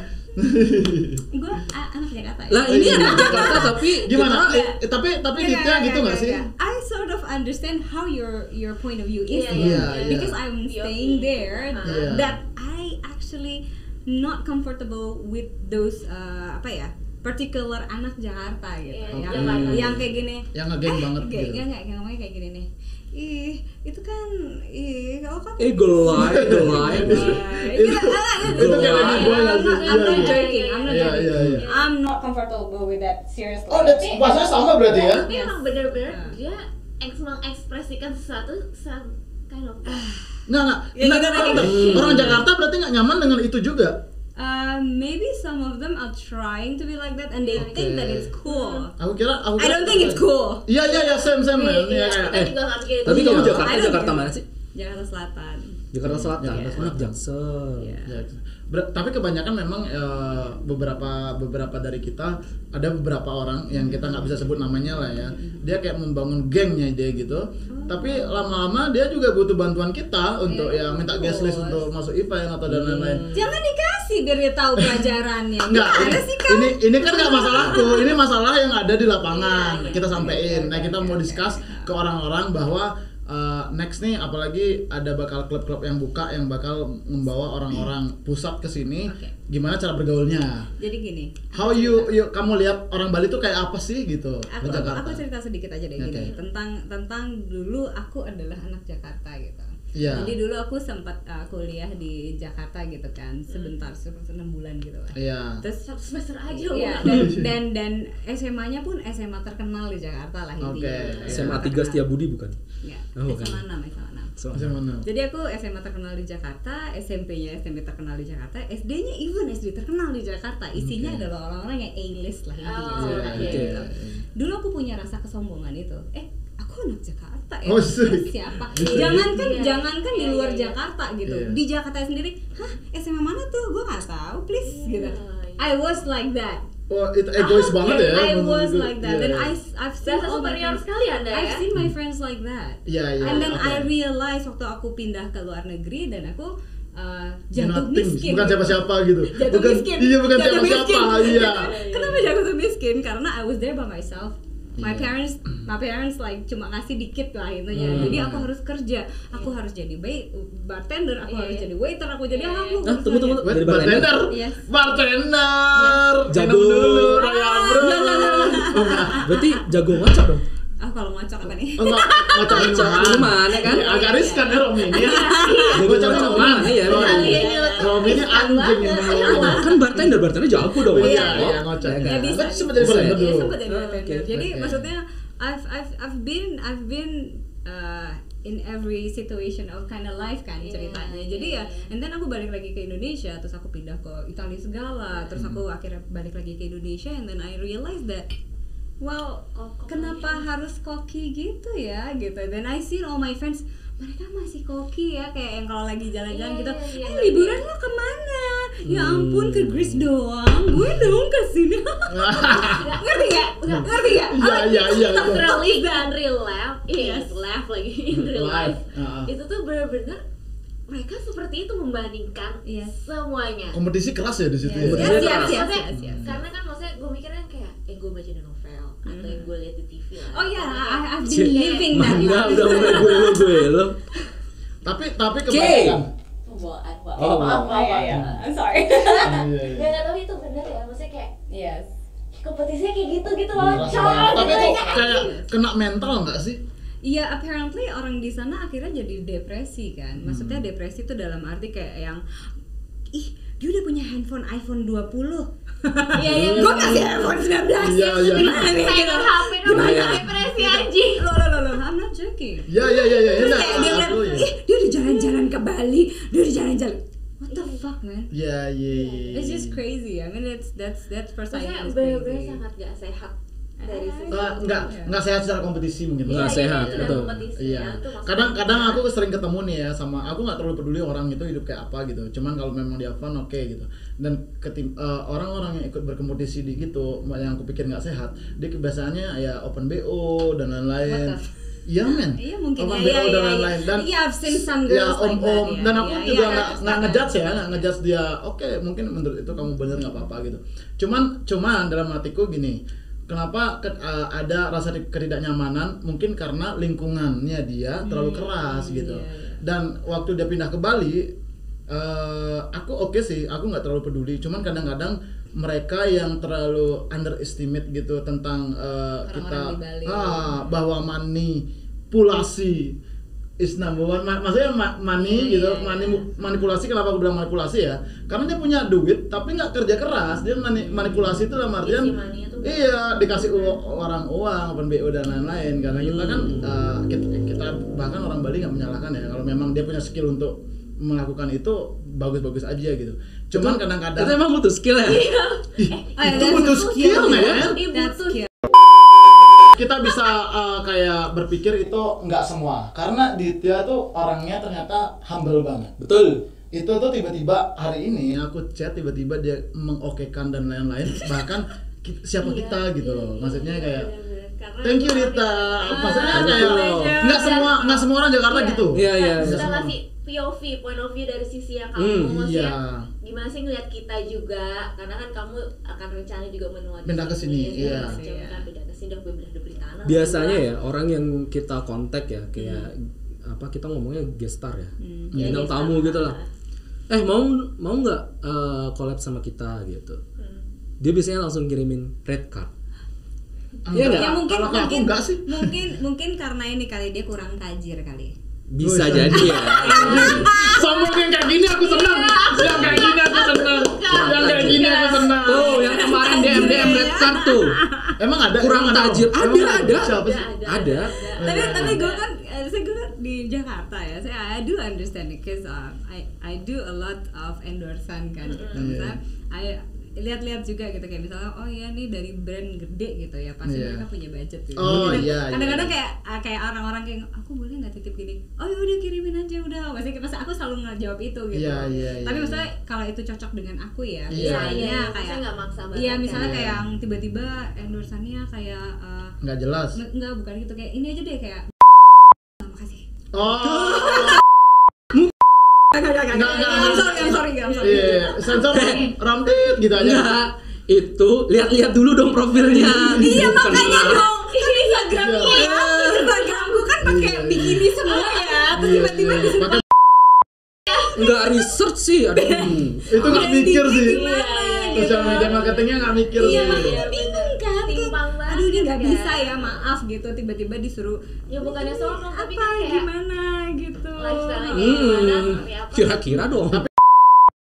S2: Gue anak Jakarta ya.
S1: Lah ini anak Jakarta tapi
S3: Gimana?
S1: kita-
S3: Tapi Ditya gitu nggak sih?
S2: I sort of understand how your point of view is
S6: Iya,
S3: iya, iya.
S2: because I'm staying there
S3: Iya.
S2: that I actually not comfortable with those particular anak Jakarta gitu.
S6: Iya,
S2: Yang kayak gini.
S3: Yang ngegeng banget gitu.
S2: Enggak, ngomongnya kayak gini nih. Itu kan kalau kan
S1: gelai
S2: Gitu.
S3: Itu kayak lagi gue nggak sih?
S2: I'm not joking.
S3: Iya.
S7: I'm not comfortable with that, seriously.
S3: Oh, bahasanya sama berarti ya?
S6: Tapi emang bener-bener dia mengekspresikan sesuatu kind of
S3: Nggak.
S2: Ya, gitu, kayak
S3: Orang Jakarta berarti nggak nyaman dengan itu juga.
S2: Maybe some of them are trying to be like that and they think that it's cool.
S3: Aku kira
S2: I don't think it's cool.
S3: Iya, same man. Iya.
S6: Kita juga nggak gitu.
S1: Tapi kamu
S3: Iya.
S1: Jakarta mana sih?
S2: Jakarta Selatan.
S1: Jakarta Selatan.
S3: Jakarta Selatan.
S1: Anak Jaksel.
S2: Iya.
S3: Ya, tapi kebanyakan memang beberapa dari kita ada beberapa orang yang kita nggak bisa sebut namanya lah ya. Dia kayak membangun gengnya dia gitu. Tapi lama-lama dia juga butuh bantuan kita untuk ya minta guest list untuk masuk event atau dan lain-lain.
S2: Jangan dikasih biar dia tahu pelajarannya.
S3: Enggak,
S2: Gimana sih kamu?
S3: ini kan nggak masalahku. Ini masalah yang ada di lapangan. Kita sampein. Nah, kita mau discuss ke orang-orang bahwa next nih apalagi ada bakal klub-klub yang buka yang bakal membawa orang-orang pusat ke sini. Gimana cara bergaulnya?
S2: Jadi gini.
S3: How you kamu lihat orang Bali tuh kayak apa sih gitu di Jakarta?
S2: Aku cerita sedikit aja deh gini tentang dulu aku adalah anak Jakarta gitu.
S3: Iya.
S2: Jadi dulu aku sempat kuliah di Jakarta gitu kan sebentar 6 bulan gitu lah.
S3: Iya.
S2: Terus
S6: 1 semester aja
S2: iya, dan SMA-nya pun SMA terkenal di Jakarta lah intinya.
S3: Oke.
S1: SMA 3 Setiabudi bukan?
S2: Enggak,
S1: Oh, bukan.
S2: SMA 6.
S3: Macam mana?
S2: Jadi aku SMA terkenal di Jakarta, SMP-nya SMP terkenal di Jakarta, SD-nya even SD terkenal di Jakarta. Isinya adalah orang-orang yang A-list lah intinya. Gitu. Dulu aku punya rasa kesombongan itu. Aku anak Jakarta ya.
S3: Oh,
S2: Siapa? Jangankan di luar Jakarta gitu.
S3: Iya.
S2: Di Jakarta sendiri, SMA mana tuh? Gue nggak tahu, please gitu. I was like that.
S3: Oh, itu egois banget ya.
S2: I was
S3: menurut
S2: like that.
S3: gue.
S2: Dan
S3: Iya.
S2: I've seen
S6: Rasa
S2: all my
S6: superior
S2: friends.
S6: sekali Anda ya.
S2: I've seen my friends like that.
S3: Iya.
S2: And then
S3: oke.
S2: I realized waktu aku pindah ke luar negeri dan aku jatuh
S3: Nothing,
S2: miskin.
S3: bukan siapa-siapa gitu.
S2: Jatuh
S3: bukan,
S2: miskin.
S3: Iya, bukan
S2: Jatuh
S3: siapa-siapa.
S2: miskin.
S3: Iya.
S2: Kenapa jatuh miskin? Karena I was there by myself. My
S3: Iya.
S2: parents like cuma ngasih dikit lah intinya. Jadi aku harus kerja, aku harus jadi bartender, aku harus jadi waiter, aku jadi aku.
S1: Ah, tunggu.
S3: Wait,
S1: Dari bartender?
S3: bartender.
S2: Yes.
S3: Bartender.
S1: Jago.
S3: Minum dulu, Raya Bro.
S1: Berarti jago ngaca dong.
S2: Kalau ngocok apa nih?
S3: Enggak, macam
S1: Minuman ya kan?
S3: Agak riskan ya Romi ini.
S1: Jago
S3: Bocah
S1: ngaca
S3: minuman.
S1: mana ya?
S3: Romi ini anjing ini.
S1: Kan bartender jago dong.
S3: Iya, ngocok.
S1: Ya kan?
S2: Ya, bisa.
S3: Kan sempat jadi bartender
S2: Iya,
S3: dulu.
S2: sempat jadi bartender. Jadi
S3: Oke.
S2: maksudnya I've been in every situation of kind of life kan ceritanya. Jadi ya, and then aku balik lagi ke Indonesia, terus aku pindah ke Italia segala, terus aku akhirnya balik lagi ke Indonesia, and then I realized that kenapa harus koki gitu ya gitu. Then I see all my friends, mereka masih koki ya, kayak yang kalau lagi jalan-jalan gitu. Liburan lo kemana? Ya ampun, ke Greece doang. Gue dong ke sini. Ngerti gak?
S3: Iya.
S6: Real life dan real life.
S2: Yes.
S6: Laugh lagi in real life.
S3: Heeh.
S6: Itu tuh benar-benar mereka seperti itu membandingkan semuanya.
S3: Kompetisi keras ya di situ.
S1: Yes.
S3: ya?
S6: Maksudnya, karena kan maksudnya gue mikirnya kayak gue baca di novel atau yang gue lihat di TV lah.
S2: Oh ya, I've been living that.
S1: Mangga udah mulai gue lo.
S3: Tapi kebanyakan.
S7: I'm sorry.
S6: Nggak, tapi itu bener ya, maksudnya kayak
S7: Yes.
S6: kompetisinya kayak gitu loh.
S3: Keras banget. Tapi itu kayak kena mental nggak sih?
S2: Iya, apparently orang di sana akhirnya jadi depresi kan. Maksudnya depresi itu dalam arti kayak yang dia udah punya handphone iPhone 20. Iya. Gue kasih iPhone 19.
S3: Iya.
S2: Gimana nih?
S6: Saya
S2: Gitu.
S6: HP dong depresi anjing.
S2: Loh, I'm not joking.
S3: Iya.
S2: Terus
S3: Nah,
S2: kayak dia lihat,
S3: aku ya.
S2: dia udah jalan-jalan ke Bali, dia udah jalan-jalan. What the fuck, man?
S3: Iya.
S2: It's just crazy. I mean, that's persaingan
S6: Maksudnya
S2: is
S6: bener-bener
S2: crazy.
S6: sangat gak sehat dari sisi
S3: Nggak sehat secara kompetisi mungkin.
S1: Nggak sehat,
S6: itu udah
S1: betul.
S6: kompetisi
S3: Iya.
S6: ya, itu maksudnya.
S3: Kadang aku sering ketemu nih ya sama aku nggak terlalu peduli orang itu hidup kayak apa gitu. Cuman kalau memang dia fun oke gitu. Dan orang-orang yang ikut berkompetisi di gitu yang aku pikir nggak sehat, dia kebiasaannya ya open BO dan lain-lain.
S2: What the-
S3: Iya men.
S2: Iya mungkin
S3: Open
S2: ya,
S3: BO dan lain-lain dan
S2: iya, I've seen some
S3: ya
S2: girls like that,
S3: om-om
S2: ya.
S3: dan aku
S2: Iya,
S3: juga
S2: iya,
S3: nggak ngejudge ya, nggak ngejudge dia. Oke, mungkin menurut itu kamu bener nggak apa-apa gitu. Cuman dalam hatiku gini. Kenapa ada rasa ketidaknyamanan? Mungkin karena lingkungannya dia terlalu keras gitu. Dan waktu dia pindah ke Bali, aku oke sih, aku nggak terlalu peduli. Cuman kadang-kadang mereka yang terlalu underestimate gitu tentang kita
S2: di Bali.
S3: bahwa manipulasi is number one. Maksudnya money gitu, manipulasi. Kenapa aku bilang manipulasi ya? Karena dia punya duit tapi nggak kerja keras. Dia manipulasi itu dalam artian iya dikasih orang uang, open BO dan lain-lain. Karena kita kan kita bahkan orang Bali nggak menyalahkan ya. Kalau memang dia punya skill untuk melakukan itu bagus-bagus aja gitu. Cuman kadang-kadang
S1: itu emang butuh skill ya.
S3: itu butuh skill ya. Kita bisa kayak berpikir itu nggak semua, karena Ditya tuh orangnya ternyata humble banget.
S1: Betul.
S3: Itu tuh tiba-tiba hari ini aku chat, tiba-tiba dia mengokekan dan lain-lain, bahkan siapa kita gitu loh. Maksudnya kayak thank you Rita. Maksudnya kayak nggak semua orang Jakarta gitu.
S1: Iya.
S6: Sudah kasih POV, point of view dari sisi yang kamu maksudnya gimana sih ngeliat kita juga, karena kan kamu akan rencana juga menua
S3: pindah ke sini,
S6: iya. Pindah ke sini udah beli tanah.
S1: Biasanya ya orang yang kita kontak ya kayak apa kita ngomongnya guest star ya, bintang tamu gitu lah. Mau nggak collab sama kita gitu? Dia biasanya langsung kirimin red card.
S3: Iya nggak?
S2: Ya mungkin
S3: Kalau aku enggak sih.
S2: mungkin karena ini kali dia kurang tajir kali.
S1: Bisa jadi ya.
S3: Sombong yang kayak gini aku senang. Yang kayak gini aku senang. Yang kayak gini aku senang.
S1: Oh, yang kemarin DM red card tuh.
S3: Emang ada
S1: Kurang tajir. Ada.
S3: Siapa sih?
S1: Ada.
S2: Tapi gue kan di Jakarta ya. I do understand it because I do a lot of endorsan kan. I lihat-lihat juga gitu kayak misalnya oh ya nih dari brand gede gitu ya pasti mereka punya budget gitu. Kadang-kadang kayak orang-orang kayak aku boleh nggak titip gini, oh ya udah kirimin aja udah. Pasti aku selalu ngejawab itu gitu. Tapi maksudnya kalau itu cocok dengan aku ya misalnya kayak
S6: nggak maksa banget.
S2: Iya misalnya kayak yang tiba-tiba endorsannya kayak
S3: nggak jelas.
S2: Enggak bukan gitu kayak ini aja deh kayak makasih. I'm sorry.
S3: Iya, sensor ramdit gitu aja.
S1: Enggak. Itu lihat-lihat dulu dong profilnya.
S2: Iya makanya dong. Kan Instagramku kan pakai bikini semua ya. Terus tiba-tiba disuruh
S1: Enggak research sih. Aduh.
S3: Itu nggak mikir sih. Sosial
S2: Gitu.
S3: media marketingnya nggak mikir sih.
S2: Iya makanya bingung kan.
S6: Timpang banget.
S2: Aduh ini nggak bisa ya maaf gitu tiba-tiba disuruh.
S6: Ya bukannya sombong tapi
S2: Apa
S6: kan kayak
S2: gimana gitu.
S6: lifestyle-nya gimana seperti apa.
S1: Kira-kira dong.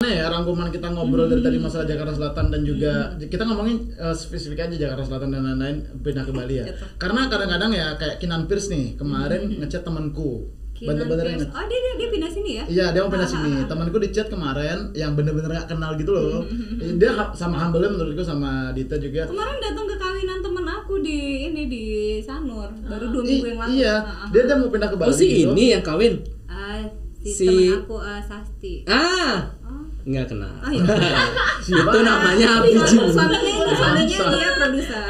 S3: Ya rangkuman kita ngobrol dari tadi masalah Jakarta Selatan dan juga kita ngomongin spesifik aja Jakarta Selatan dan lain-lain pindah ke Bali ya. Karena kadang-kadang ya kayak Kinan Pierce nih kemarin ngechat temanku. Bener-bener
S2: Oh dia pindah sini ya?
S3: Iya dia mau pindah sini. Temanku di chat kemarin yang bener-bener gak kenal gitu loh. Dia sama humble menurutku sama Dita juga.
S2: Kemarin datang ke kawinan temen aku di Sanur baru 2 minggu yang lalu.
S3: Iya. Dia mau pindah ke Bali.
S1: Oh si
S3: gitu.
S1: ini yang kawin.
S2: Si temen aku Sasti.
S1: Enggak kenal.
S2: Oh iya.
S3: Siapa?
S1: Itu namanya biji.
S2: Suaminya dia produser.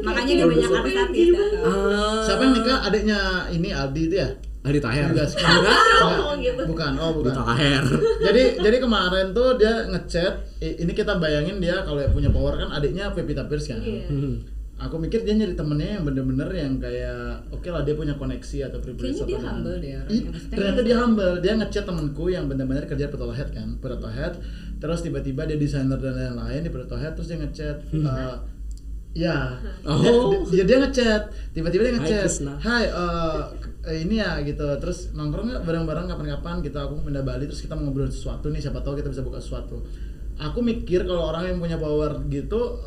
S2: Makanya dia banyak artis-artis datang.
S3: Siapa yang nikah? Adiknya ini Aldi itu ya?
S1: Aldi Taher.
S3: Enggak sih. Bukan.
S1: Aldi Taher.
S3: Jadi kemarin tuh dia ngechat, ini kita bayangin dia kalau punya power kan adiknya Pevita Pierce kan. Aku mikir dia nyari temennya yang bener-bener yang kayak oke lah dia punya koneksi atau privilege.
S2: Kayaknya dia humble deh orangnya.
S3: Ternyata dia humble. Dia ngechat temanku yang bener-bener kerja Potato Head kan, Potato Head. Terus tiba-tiba dia desainer dan lain-lain di Potato Head, terus dia ngechat dia ngechat, tiba-tiba dia ngechat, hai ini ya gitu, terus nongkrong nggak bareng-bareng kapan-kapan gitu, aku pindah Bali, terus kita mau ngobrol sesuatu nih, siapa tahu kita bisa buka sesuatu. Aku mikir kalau orang yang punya power gitu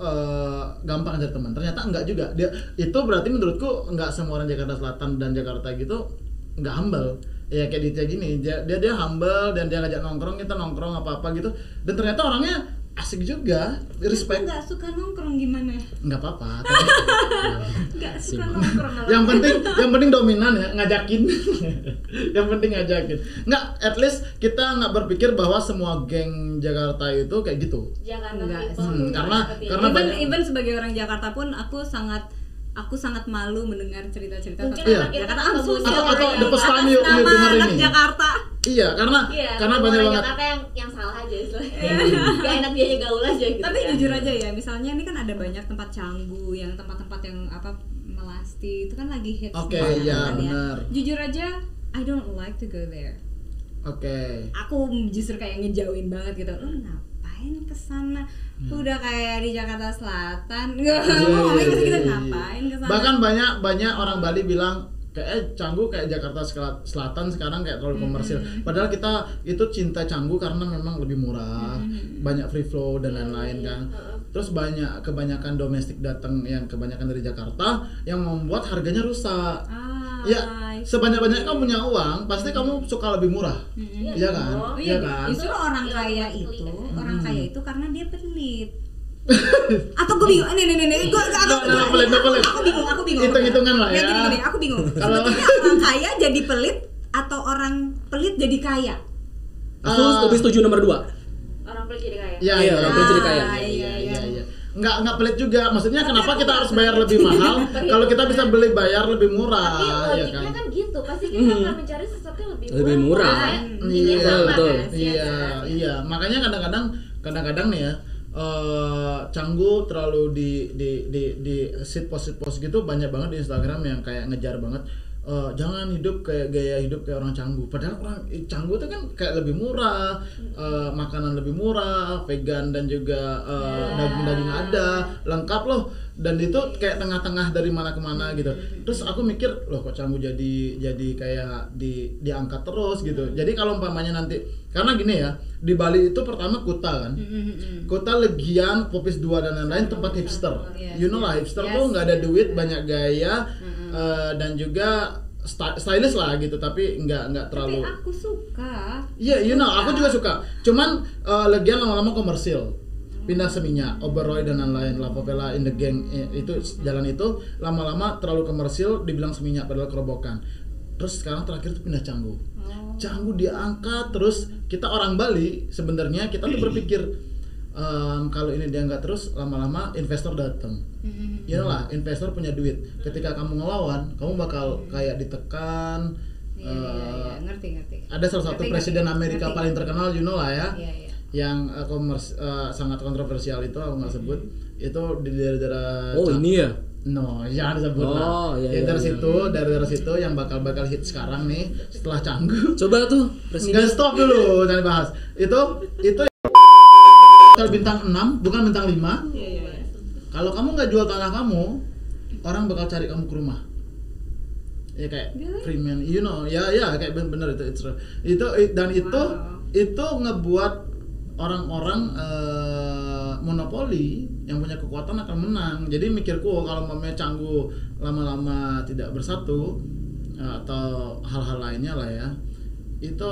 S3: gampang cari teman, ternyata enggak juga. Dia itu berarti menurutku enggak semua orang Jakarta Selatan dan Jakarta gitu enggak humble. Ya kayak Ditya gini, dia humble dan dia ngajak nongkrong, kita nongkrong apa-apa gitu, dan ternyata orangnya asik juga, respect.
S2: Aku nggak suka nongkrong gimana?
S3: Nggak apa-apa.
S2: Nggak suka nongkrong.
S3: yang penting dominan ya, ngajakin. Yang penting ngajakin. Nggak, at least kita nggak berpikir bahwa semua geng Jakarta itu kayak gitu.
S6: Jakarta
S3: Karena
S2: even sebagai orang Jakarta pun aku sangat malu mendengar cerita-cerita
S6: tentang
S2: Jakarta.
S3: Atau the first time you dengar ini.
S2: Jakarta.
S3: Iya, karena banyak banget.
S6: Jakarta yang salah aja istilahnya. Gak enak dia gaul aja gitu.
S2: Tapi
S6: kan.
S2: jujur aja ya, misalnya ini kan ada banyak tempat canggu, yang tempat-tempat yang melasti itu kan lagi hits.
S3: Oke, ya benar.
S2: Jujur aja, I don't like to go there.
S3: Oke.
S2: Aku justru kayak ngejauhin banget gitu. Lo ngapain ngapain kesana? Udah kayak di Jakarta Selatan, ngomongin masa kita ngapain kesana?
S3: Bahkan banyak orang Bali bilang kayak Canggu kayak Jakarta Selatan sekarang kayak terlalu komersil. Padahal kita itu cinta Canggu karena memang lebih murah, banyak free flow dan lain-lain kan. Terus kebanyakan domestik datang yang kebanyakan dari Jakarta yang membuat harganya rusak. Ya, sebanyak-banyak kamu punya uang, pasti kamu suka lebih murah. Iya kan? Iya kan?
S2: Justru orang kaya itu karena dia pelit. Atau gue bingung, nih, aku bingung.
S3: Hitung-hitungan lah ya.
S2: Gini, aku bingung. Sebetulnya orang kaya jadi pelit atau orang pelit jadi kaya?
S1: Aku lebih setuju nomor 2.
S6: Orang pelit jadi kaya.
S3: Iya,
S1: orang pelit jadi kaya.
S3: Iya. Nggak pelit juga. Maksudnya kenapa kita harus bayar lebih mahal kalau kita bisa bayar lebih murah?
S6: Tapi
S3: ya
S6: logiknya
S3: kan?
S6: kan gitu. Pasti kita akan mencari sesuatu yang lebih
S1: murah.
S3: Betul.
S6: Iya.
S3: Iya. Makanya kadang-kadang nih ya, Canggu terlalu di post gitu banyak banget di Instagram yang kayak ngejar banget. Jangan hidup kayak gaya hidup kayak orang Canggu. Padahal orang Canggu itu kan kayak lebih murah, makanan lebih murah, vegan dan juga daging-daging ada, lengkap loh. Dan itu kayak tengah-tengah dari mana ke mana gitu. Terus aku mikir, loh kok Canggu jadi kayak diangkat terus gitu. Jadi kalau umpamanya nanti, karena gini ya, di Bali itu pertama Kuta kan, Kuta, Legian, Popis 2 dan lain-lain tempat hipster. You know lah, hipster tuh nggak ada duit, banyak gaya. Dan juga stylish lah gitu, tapi nggak terlalu.
S2: Tapi aku suka.
S3: Iya, aku juga suka. Cuman Legian lama-lama komersil, pindah Seminyak, Oberoi dan lain-lain, La Favela, In The Gang, itu jalan itu lama-lama terlalu komersil, dibilang Seminyak padahal kerobokan. Terus sekarang terakhir tuh pindah Canggu. Canggu diangkat terus. Kita orang Bali sebenarnya kita tuh berpikir kalau ini diangkat terus lama-lama investor datang. Ya lah, investor punya duit. Ketika kamu ngelawan, kamu bakal kayak ditekan.
S2: Ngerti.
S3: Ada salah satu presiden Amerika paling terkenal, lah ya. Yang sangat kontroversial itu aku nggak sebut. Itu di daerah.
S1: Oh ini ya?
S3: No, jangan disebut lah. Dari daerah situ yang bakal hit sekarang nih setelah Canggu.
S1: Coba tuh presiden.
S3: Nggak, stop dulu, jangan bahas. Itu bintang 6 bukan bintang 5. Kalau kamu nggak jual tanah kamu, orang bakal cari kamu ke rumah. Ya kayak Freeman, kayak bener itu ngebuat orang-orang monopoli yang punya kekuatan akan menang. Jadi mikirku kalau mamanya Canggu lama-lama tidak bersatu atau hal-hal lainnya lah ya, itu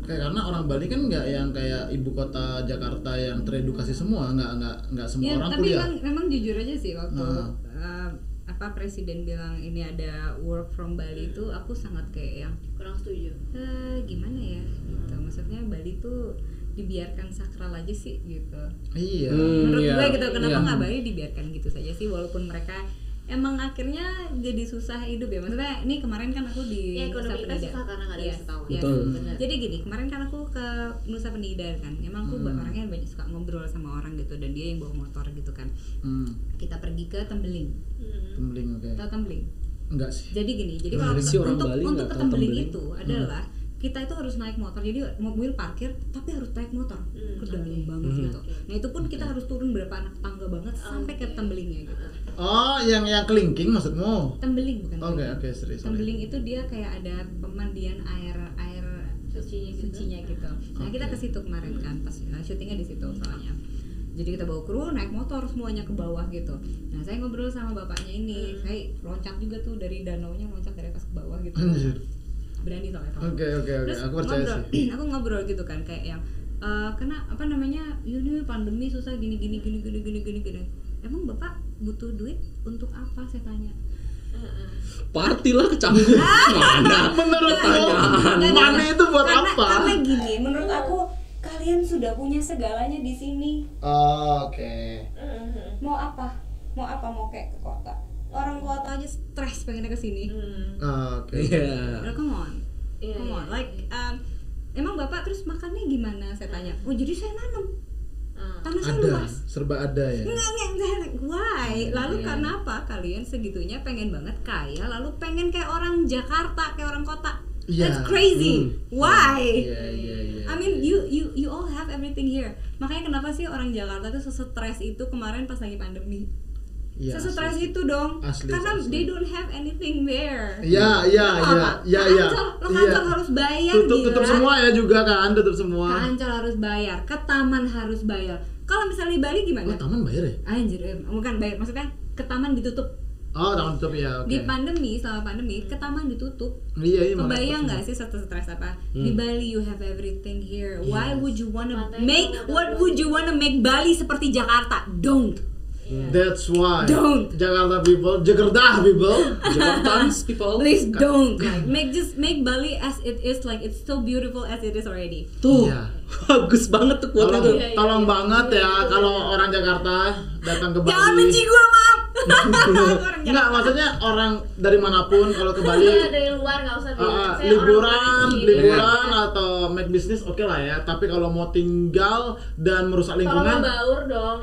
S3: karena orang Bali kan nggak yang kayak ibu kota Jakarta yang teredukasi semua, nggak semua orang kuliah.
S2: Tapi memang jujur aja sih waktu presiden bilang ini ada work from Bali itu, aku sangat kayak yang
S6: kurang setuju.
S2: Gimana ya? Gitu. Maksudnya Bali tuh dibiarkan sakral aja sih gitu.
S3: Iya.
S2: Menurut gue gitu, kenapa nggak Bali dibiarkan gitu saja sih, walaupun mereka emang akhirnya jadi susah hidup ya. Maksudnya ini kemarin kan aku di
S6: Nusa Penida susah karena nggak ada wisatawan.
S2: Jadi gini, kemarin kan aku ke Nusa Penida kan, emang aku orangnya banyak suka ngobrol sama orang gitu, dan dia yang bawa motor gitu kan. Kita pergi ke Tembeling.
S3: Tembeling, oke.
S2: Tahu Tembeling?
S3: Enggak sih.
S2: Jadi gini, jadi kalau untuk ke Tembeling itu adalah kita itu harus naik motor, jadi mobil parkir tapi harus naik motor ke dalam banget gitu. Nah itu pun kita harus turun berapa anak tangga banget sampai ke Tembelingnya gitu.
S3: Oh, yang kelingking maksudmu?
S2: Tembeling bukan?
S3: Oke, serius.
S2: Tembeling itu dia kayak ada pemandian air sucinya gitu. Nah kita ke situ kemarin kan, pas syutingnya di situ soalnya. Jadi kita bawa kru naik motor semuanya ke bawah gitu. Nah saya ngobrol sama bapaknya ini, saya loncat juga tuh dari danaunya, loncat dari atas ke bawah gitu.
S3: Anjir.
S2: Berani soalnya.
S3: Oke. Aku percaya
S2: sih. Aku ngobrol gitu kan kayak yang kena ini pandemi susah gini. Emang Bapak butuh duit untuk apa, saya tanya.
S1: Party lah ke Canggu. Mana?
S3: Menurutmu money itu buat apa?
S2: Karena gini,
S7: Menurut aku kalian sudah punya segalanya di sini.
S3: Oke.
S7: Mau apa? Mau kayak ke kota?
S2: orang kota aja stres pengennya kesini.
S3: Oke.
S2: Come on, like emang bapak terus makannya gimana? Saya tanya. Oh jadi saya nanam. Tanah saya luas.
S3: Serba ada ya.
S2: Enggak. Why? Lalu karena apa? Kalian segitunya pengen banget kaya, lalu pengen kayak orang Jakarta, kayak orang kota.
S3: Iya.
S5: That's crazy. Why?
S3: Iya.
S5: I mean you all have everything here. Makanya kenapa sih orang Jakarta tuh stres itu kemarin pas lagi pandemi?
S3: Iya,
S5: Stres
S3: asli.
S5: itu dong.
S3: Asli,
S5: Karena
S3: asli.
S5: they don't have anything there.
S3: Iya.
S5: Ancol harus bayar.
S3: Tutup
S5: gila.
S3: semua ya juga kan, tutup
S5: Ke
S3: semua.
S5: Ancol harus bayar, ke taman harus bayar. Kalau misalnya di Bali gimana?
S3: Oh, taman bayar ya?
S5: Anjir, bukan bayar, maksudnya ke taman ditutup.
S3: Oh, taman tutup ya, oke.
S5: Di pandemi, selama pandemi, ke taman ditutup.
S3: Iya, makanya
S5: Kebayang
S3: tutup
S5: nggak sih stres apa?
S3: Hmm.
S5: Di Bali you have everything here.
S3: Yes.
S5: Why would you wanna
S6: Pantai
S5: make?
S6: udah
S5: What would you wanna make Bali seperti Jakarta? Don't.
S3: That's why.
S5: Don't.
S3: Jakarta people, Jakarta people.
S1: Jakartans people.
S5: Please don't. Like, make Bali as it is, like it's so beautiful as it is already.
S1: Tuh.
S3: Iya.
S1: Bagus banget tuh quote itu.
S3: Tolong banget ya kalau orang Jakarta datang ke Bali.
S5: Jangan benci gua, Mam.
S3: Enggak, maksudnya orang dari manapun kalau ke Bali
S6: dari luar nggak usah
S3: liburan atau make business oke lah ya. Tapi kalau mau tinggal dan merusak
S6: kalau
S3: lingkungan,
S6: mau baur dong.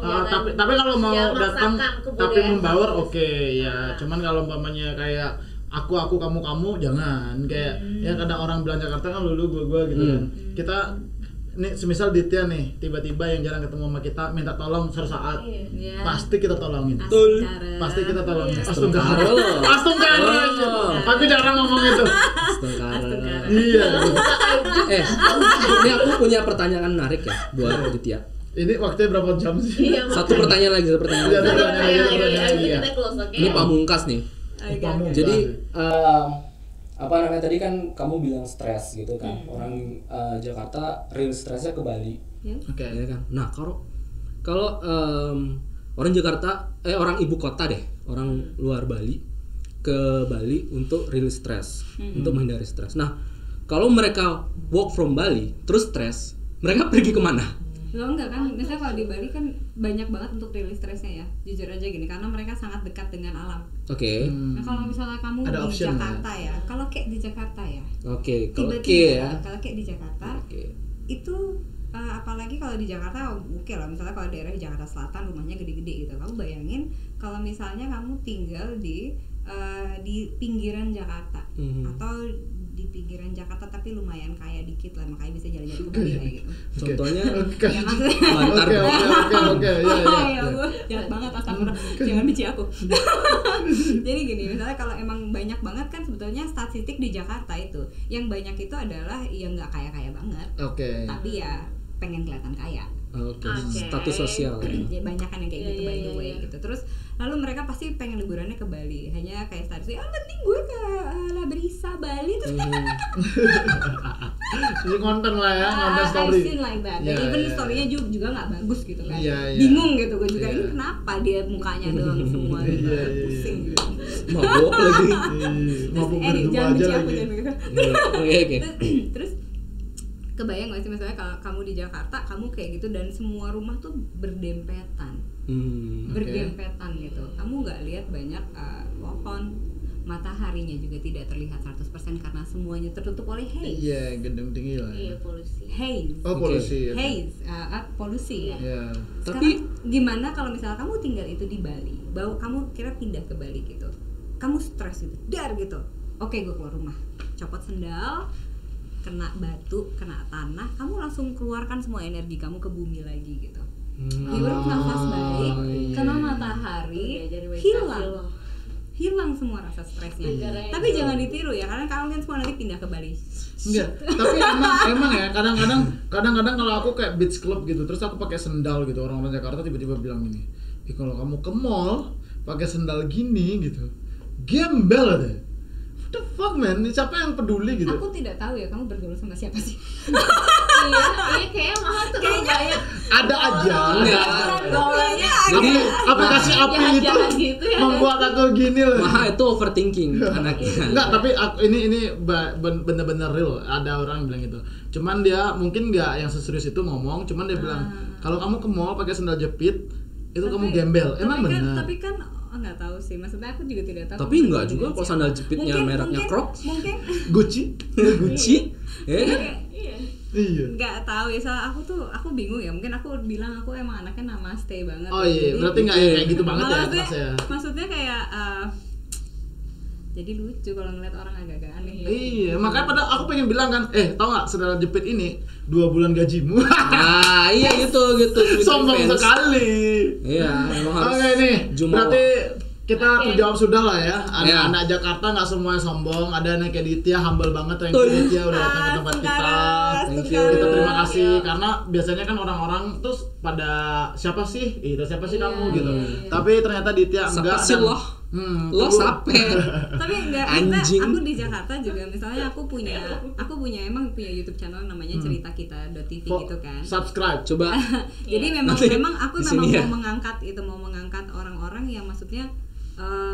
S3: tapi kalau mau
S6: jangan
S3: datang
S6: maksakan
S3: tapi
S6: kebudayaan.
S3: membaur oke ya. Cuman kalau umpamanya kayak aku kamu jangan kayak ya kadang orang bilang Jakarta kan lu gua gitu kan. Kita nih semisal Ditya nih tiba-tiba yang jarang ketemu sama kita minta tolong sesaat
S5: Iya.
S3: pasti kita tolongin.
S1: Betul.
S3: Pasti kita tolongin.
S1: Astagfirullah.
S3: Astagfirullah. Aku jarang ngomong itu.
S1: Astagfirullah.
S3: Iya.
S1: Ini aku punya pertanyaan menarik ya buat Ditya.
S3: Ini waktunya berapa jam sih?
S6: Iya,
S1: Satu pertanyaan lagi.
S3: Iya,
S6: kita close, oke?
S1: Ini pamungkas nih.
S3: Pamungkas.
S1: Jadi apa namanya tadi kan kamu bilang stres gitu kan. Orang Jakarta real stresnya ke Bali.
S3: Oke.
S1: Ya kan. Nah, kalau orang Jakarta orang ibu kota deh, orang luar Bali ke Bali untuk real stres, untuk menghindari stres. Nah, kalau mereka work from Bali terus stres, mereka pergi kemana?
S5: Lo enggak kan, misalnya kalau di Bali kan banyak banget untuk rilis stresnya ya. Jujur aja gini, karena mereka sangat dekat dengan alam.
S1: Oke.
S5: Nah kalau misalnya kamu
S3: Ada
S5: di
S3: option
S5: Jakarta ya, kalau kayak di Jakarta ya,
S1: Oke, kalau
S5: tiba-tiba kalau kayak di Jakarta
S1: Oke.
S5: itu apalagi kalau di Jakarta oke lah, misalnya kalau daerah di Jakarta Selatan rumahnya gede-gede gitu, kamu bayangin kalau misalnya kamu tinggal di pinggiran Jakarta atau di pinggiran Jakarta tapi lumayan kaya dikit lah, makanya bisa jalan-jalan ke Bali kayak gitu.
S1: Contohnya
S5: Ya maksudnya
S1: Bantar.
S3: Oke.
S5: ya gue jahat banget, astagfirullah, jangan benci aku. Jadi gini, misalnya kalau emang banyak banget kan sebetulnya statistik di Jakarta itu yang banyak itu adalah yang nggak kaya-kaya banget,
S3: Oke.
S5: tapi ya pengen kelihatan kaya.
S1: Oke. Status sosial.
S5: Ya banyak kan yang kayak gitu by the way
S6: Iya.
S5: gitu. Terus lalu mereka pasti pengen liburannya ke Bali, hanya kayak statusnya penting gue ke La Brisa Bali terus
S3: Jadi konten lah ya, konten
S5: I've
S3: story.
S5: seen like that.
S3: Iya,
S5: Even
S3: iya.
S5: story-nya juga nggak bagus gitu kan.
S3: Iya, iya.
S5: Bingung gitu gue juga,
S3: Iya.
S5: ini kenapa dia mukanya doang semua gitu.
S3: Iya, iya.
S5: Pusing gitu.
S1: Mabok lagi.
S3: Mabuk
S5: Terus,
S3: berdua
S5: jangan
S3: aja
S5: benci aku,
S3: lagi.
S5: jangan gitu.
S1: Oke.
S5: Terus kebayang gak sih misalnya kalau kamu di Jakarta kamu kayak gitu dan semua rumah tuh berdempetan berdempetan gitu, kamu nggak lihat banyak pohon, mataharinya juga tidak terlihat 100% karena semuanya tertutup oleh haze.
S3: Iya, gedung tinggi lah.
S6: Iya, polusi.
S5: Haze.
S3: Oh, polusi. oke.
S5: Haze, polusi ya.
S3: Iya.
S1: Tapi
S5: Sekarang, gimana kalau misalnya kamu tinggal itu di Bali, kamu kira pindah ke Bali gitu, kamu stres gitu, gitu. Oke, gue keluar rumah, copot sendal, kena batu, kena tanah, kamu langsung keluarkan semua energi kamu ke bumi lagi gitu. Hirup nafas baik,
S3: iya.
S5: kena matahari,
S6: Udah jadi
S5: hilang semua rasa stresnya.
S6: Negara yang
S5: Tapi jangan ditiru ya, karena kalian semua nanti pindah ke Bali.
S3: Enggak, tapi emang ya kadang-kadang kalau aku kayak beach club gitu, terus aku pakai sendal gitu, orang-orang Jakarta tiba-tiba bilang gini, kalau kamu ke mall pakai sendal gini gitu, gembel deh. What the fuck man, siapa yang peduli gitu?
S5: Aku tidak tahu ya kamu bergaul sama siapa sih.
S6: Iya, kayaknya mahal tuh kalau bayar.
S3: Ada aja.
S1: enggak.
S6: Gaulannya
S1: Jadi
S3: Aplikasi api itu
S6: jahat-jahat gitu ya.
S3: membuat aku gini loh.
S1: Maha itu overthinking anaknya.
S3: Enggak, tapi ini bener-bener real. Ada orang yang bilang gitu. Cuman dia mungkin nggak yang seserius itu ngomong. Cuman dia bilang kalau kamu ke mall pakai sandal jepit itu kamu gembel. Emang benar.
S5: Tapi kan nggak tahu sih. Maksudnya aku juga tidak tahu.
S1: Tapi enggak juga kalau sandal jepitnya mereknya Crocs.
S5: Mungkin
S3: Gucci.
S1: Gucci.
S3: Iya.
S5: nggak tahu ya, soal aku bingung ya. Mungkin aku bilang aku emang anaknya namaste banget.
S3: Oh
S5: ya.
S3: iya,
S5: Jadi-
S3: berarti nggak kayak gitu banget ya
S5: maksudnya,
S3: kelasnya.
S5: maksudnya kayak
S2: jadi lucu kalau ngeliat orang agak-agak aneh gitu.
S3: Iya, makanya pada aku pengen bilang kan, tau nggak saudara jepit ini 2 bulan gajimu.
S1: Nah, iya gitu.
S3: Sombong
S1: Fans.
S3: sekali.
S1: Iya, emang harus.
S3: Oke nih,
S1: jumawa.
S3: berarti kita terjawab sudah lah ya.
S1: Iya.
S3: Anak-anak Jakarta nggak semuanya sombong. Ada anak kayak Ditya, humble banget. Thank you Ditya udah datang ke tempat kita.
S1: Thank you.
S3: Kita terima kasih karena biasanya kan orang-orang terus pada siapa sih? Siapa sih kamu gitu. Tapi ternyata Ditya
S1: Siapa
S3: enggak
S1: sih
S3: dan-
S1: lo? Lo sape.
S2: Tapi enggak,
S1: Anjing.
S2: aku di Jakarta juga misalnya aku punya emang punya YouTube channel namanya cerita kita.tv gitu kan.
S3: Subscribe.
S1: Coba.
S2: Jadi
S1: Nanti
S2: memang aku
S1: di sini ya.
S2: mau mengangkat orang-orang yang maksudnya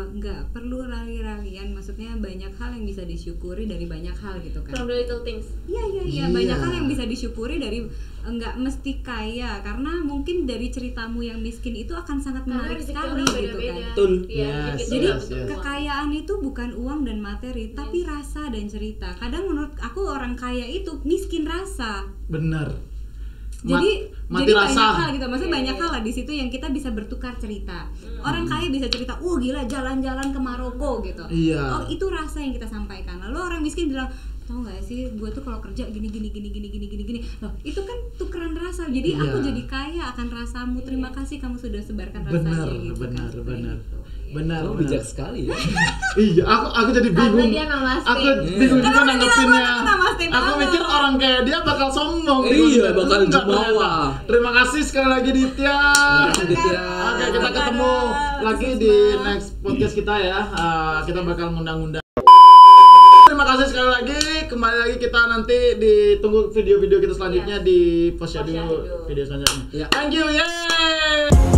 S2: nggak perlu rali-ralian, maksudnya banyak hal yang bisa disyukuri dari banyak hal gitu kan.
S6: From the little things.
S2: Iya, banyak hal yang bisa disyukuri dari nggak mesti kaya, karena mungkin dari ceritamu yang miskin itu akan sangat menarik sekali gitu kan.
S1: Betul.
S3: Yes,
S2: Jadi
S3: yes.
S2: kekayaan itu bukan uang dan materi, tapi rasa dan cerita. Kadang menurut aku orang kaya itu miskin rasa.
S3: Bener.
S2: Jadi
S3: Mati
S2: banyak
S3: rasa.
S2: hal gitu, maksudnya banyak hal lah di situ yang kita bisa bertukar cerita. Orang kaya bisa cerita, gila jalan-jalan ke Maroko gitu.
S3: Iya.
S2: Oh itu rasa yang kita sampaikan. Lalu orang miskin bilang, tau nggak sih, gue tuh kalau kerja gini. Loh, itu kan tukeran rasa. Jadi
S3: Iya.
S2: aku jadi kaya akan rasamu. Terima kasih kamu sudah sebarkan rasanya gitu kan.
S3: Benar.
S1: Lo bijak sekali ya.
S3: Iya, aku jadi bingung.
S6: dia namaste.
S3: Aku bingung juga
S2: Kenapa
S3: nanggepinnya.
S2: kita namaste
S3: Aku
S2: banget?
S3: mikir orang kayak dia bakal sombong.
S1: Iya, bakal
S3: Enggak,
S1: jumawa.
S3: ternyata. Terima kasih sekali lagi Ditya.
S1: Ditya.
S3: Oke, kita ketemu lagi di next podcast kita ya. Kita bakal ngundang-undang. Terima kasih sekali lagi. Kembali lagi kita nanti ditunggu video-video kita selanjutnya di Posyandu video selanjutnya.
S1: Ya.
S3: Thank you. Yeay.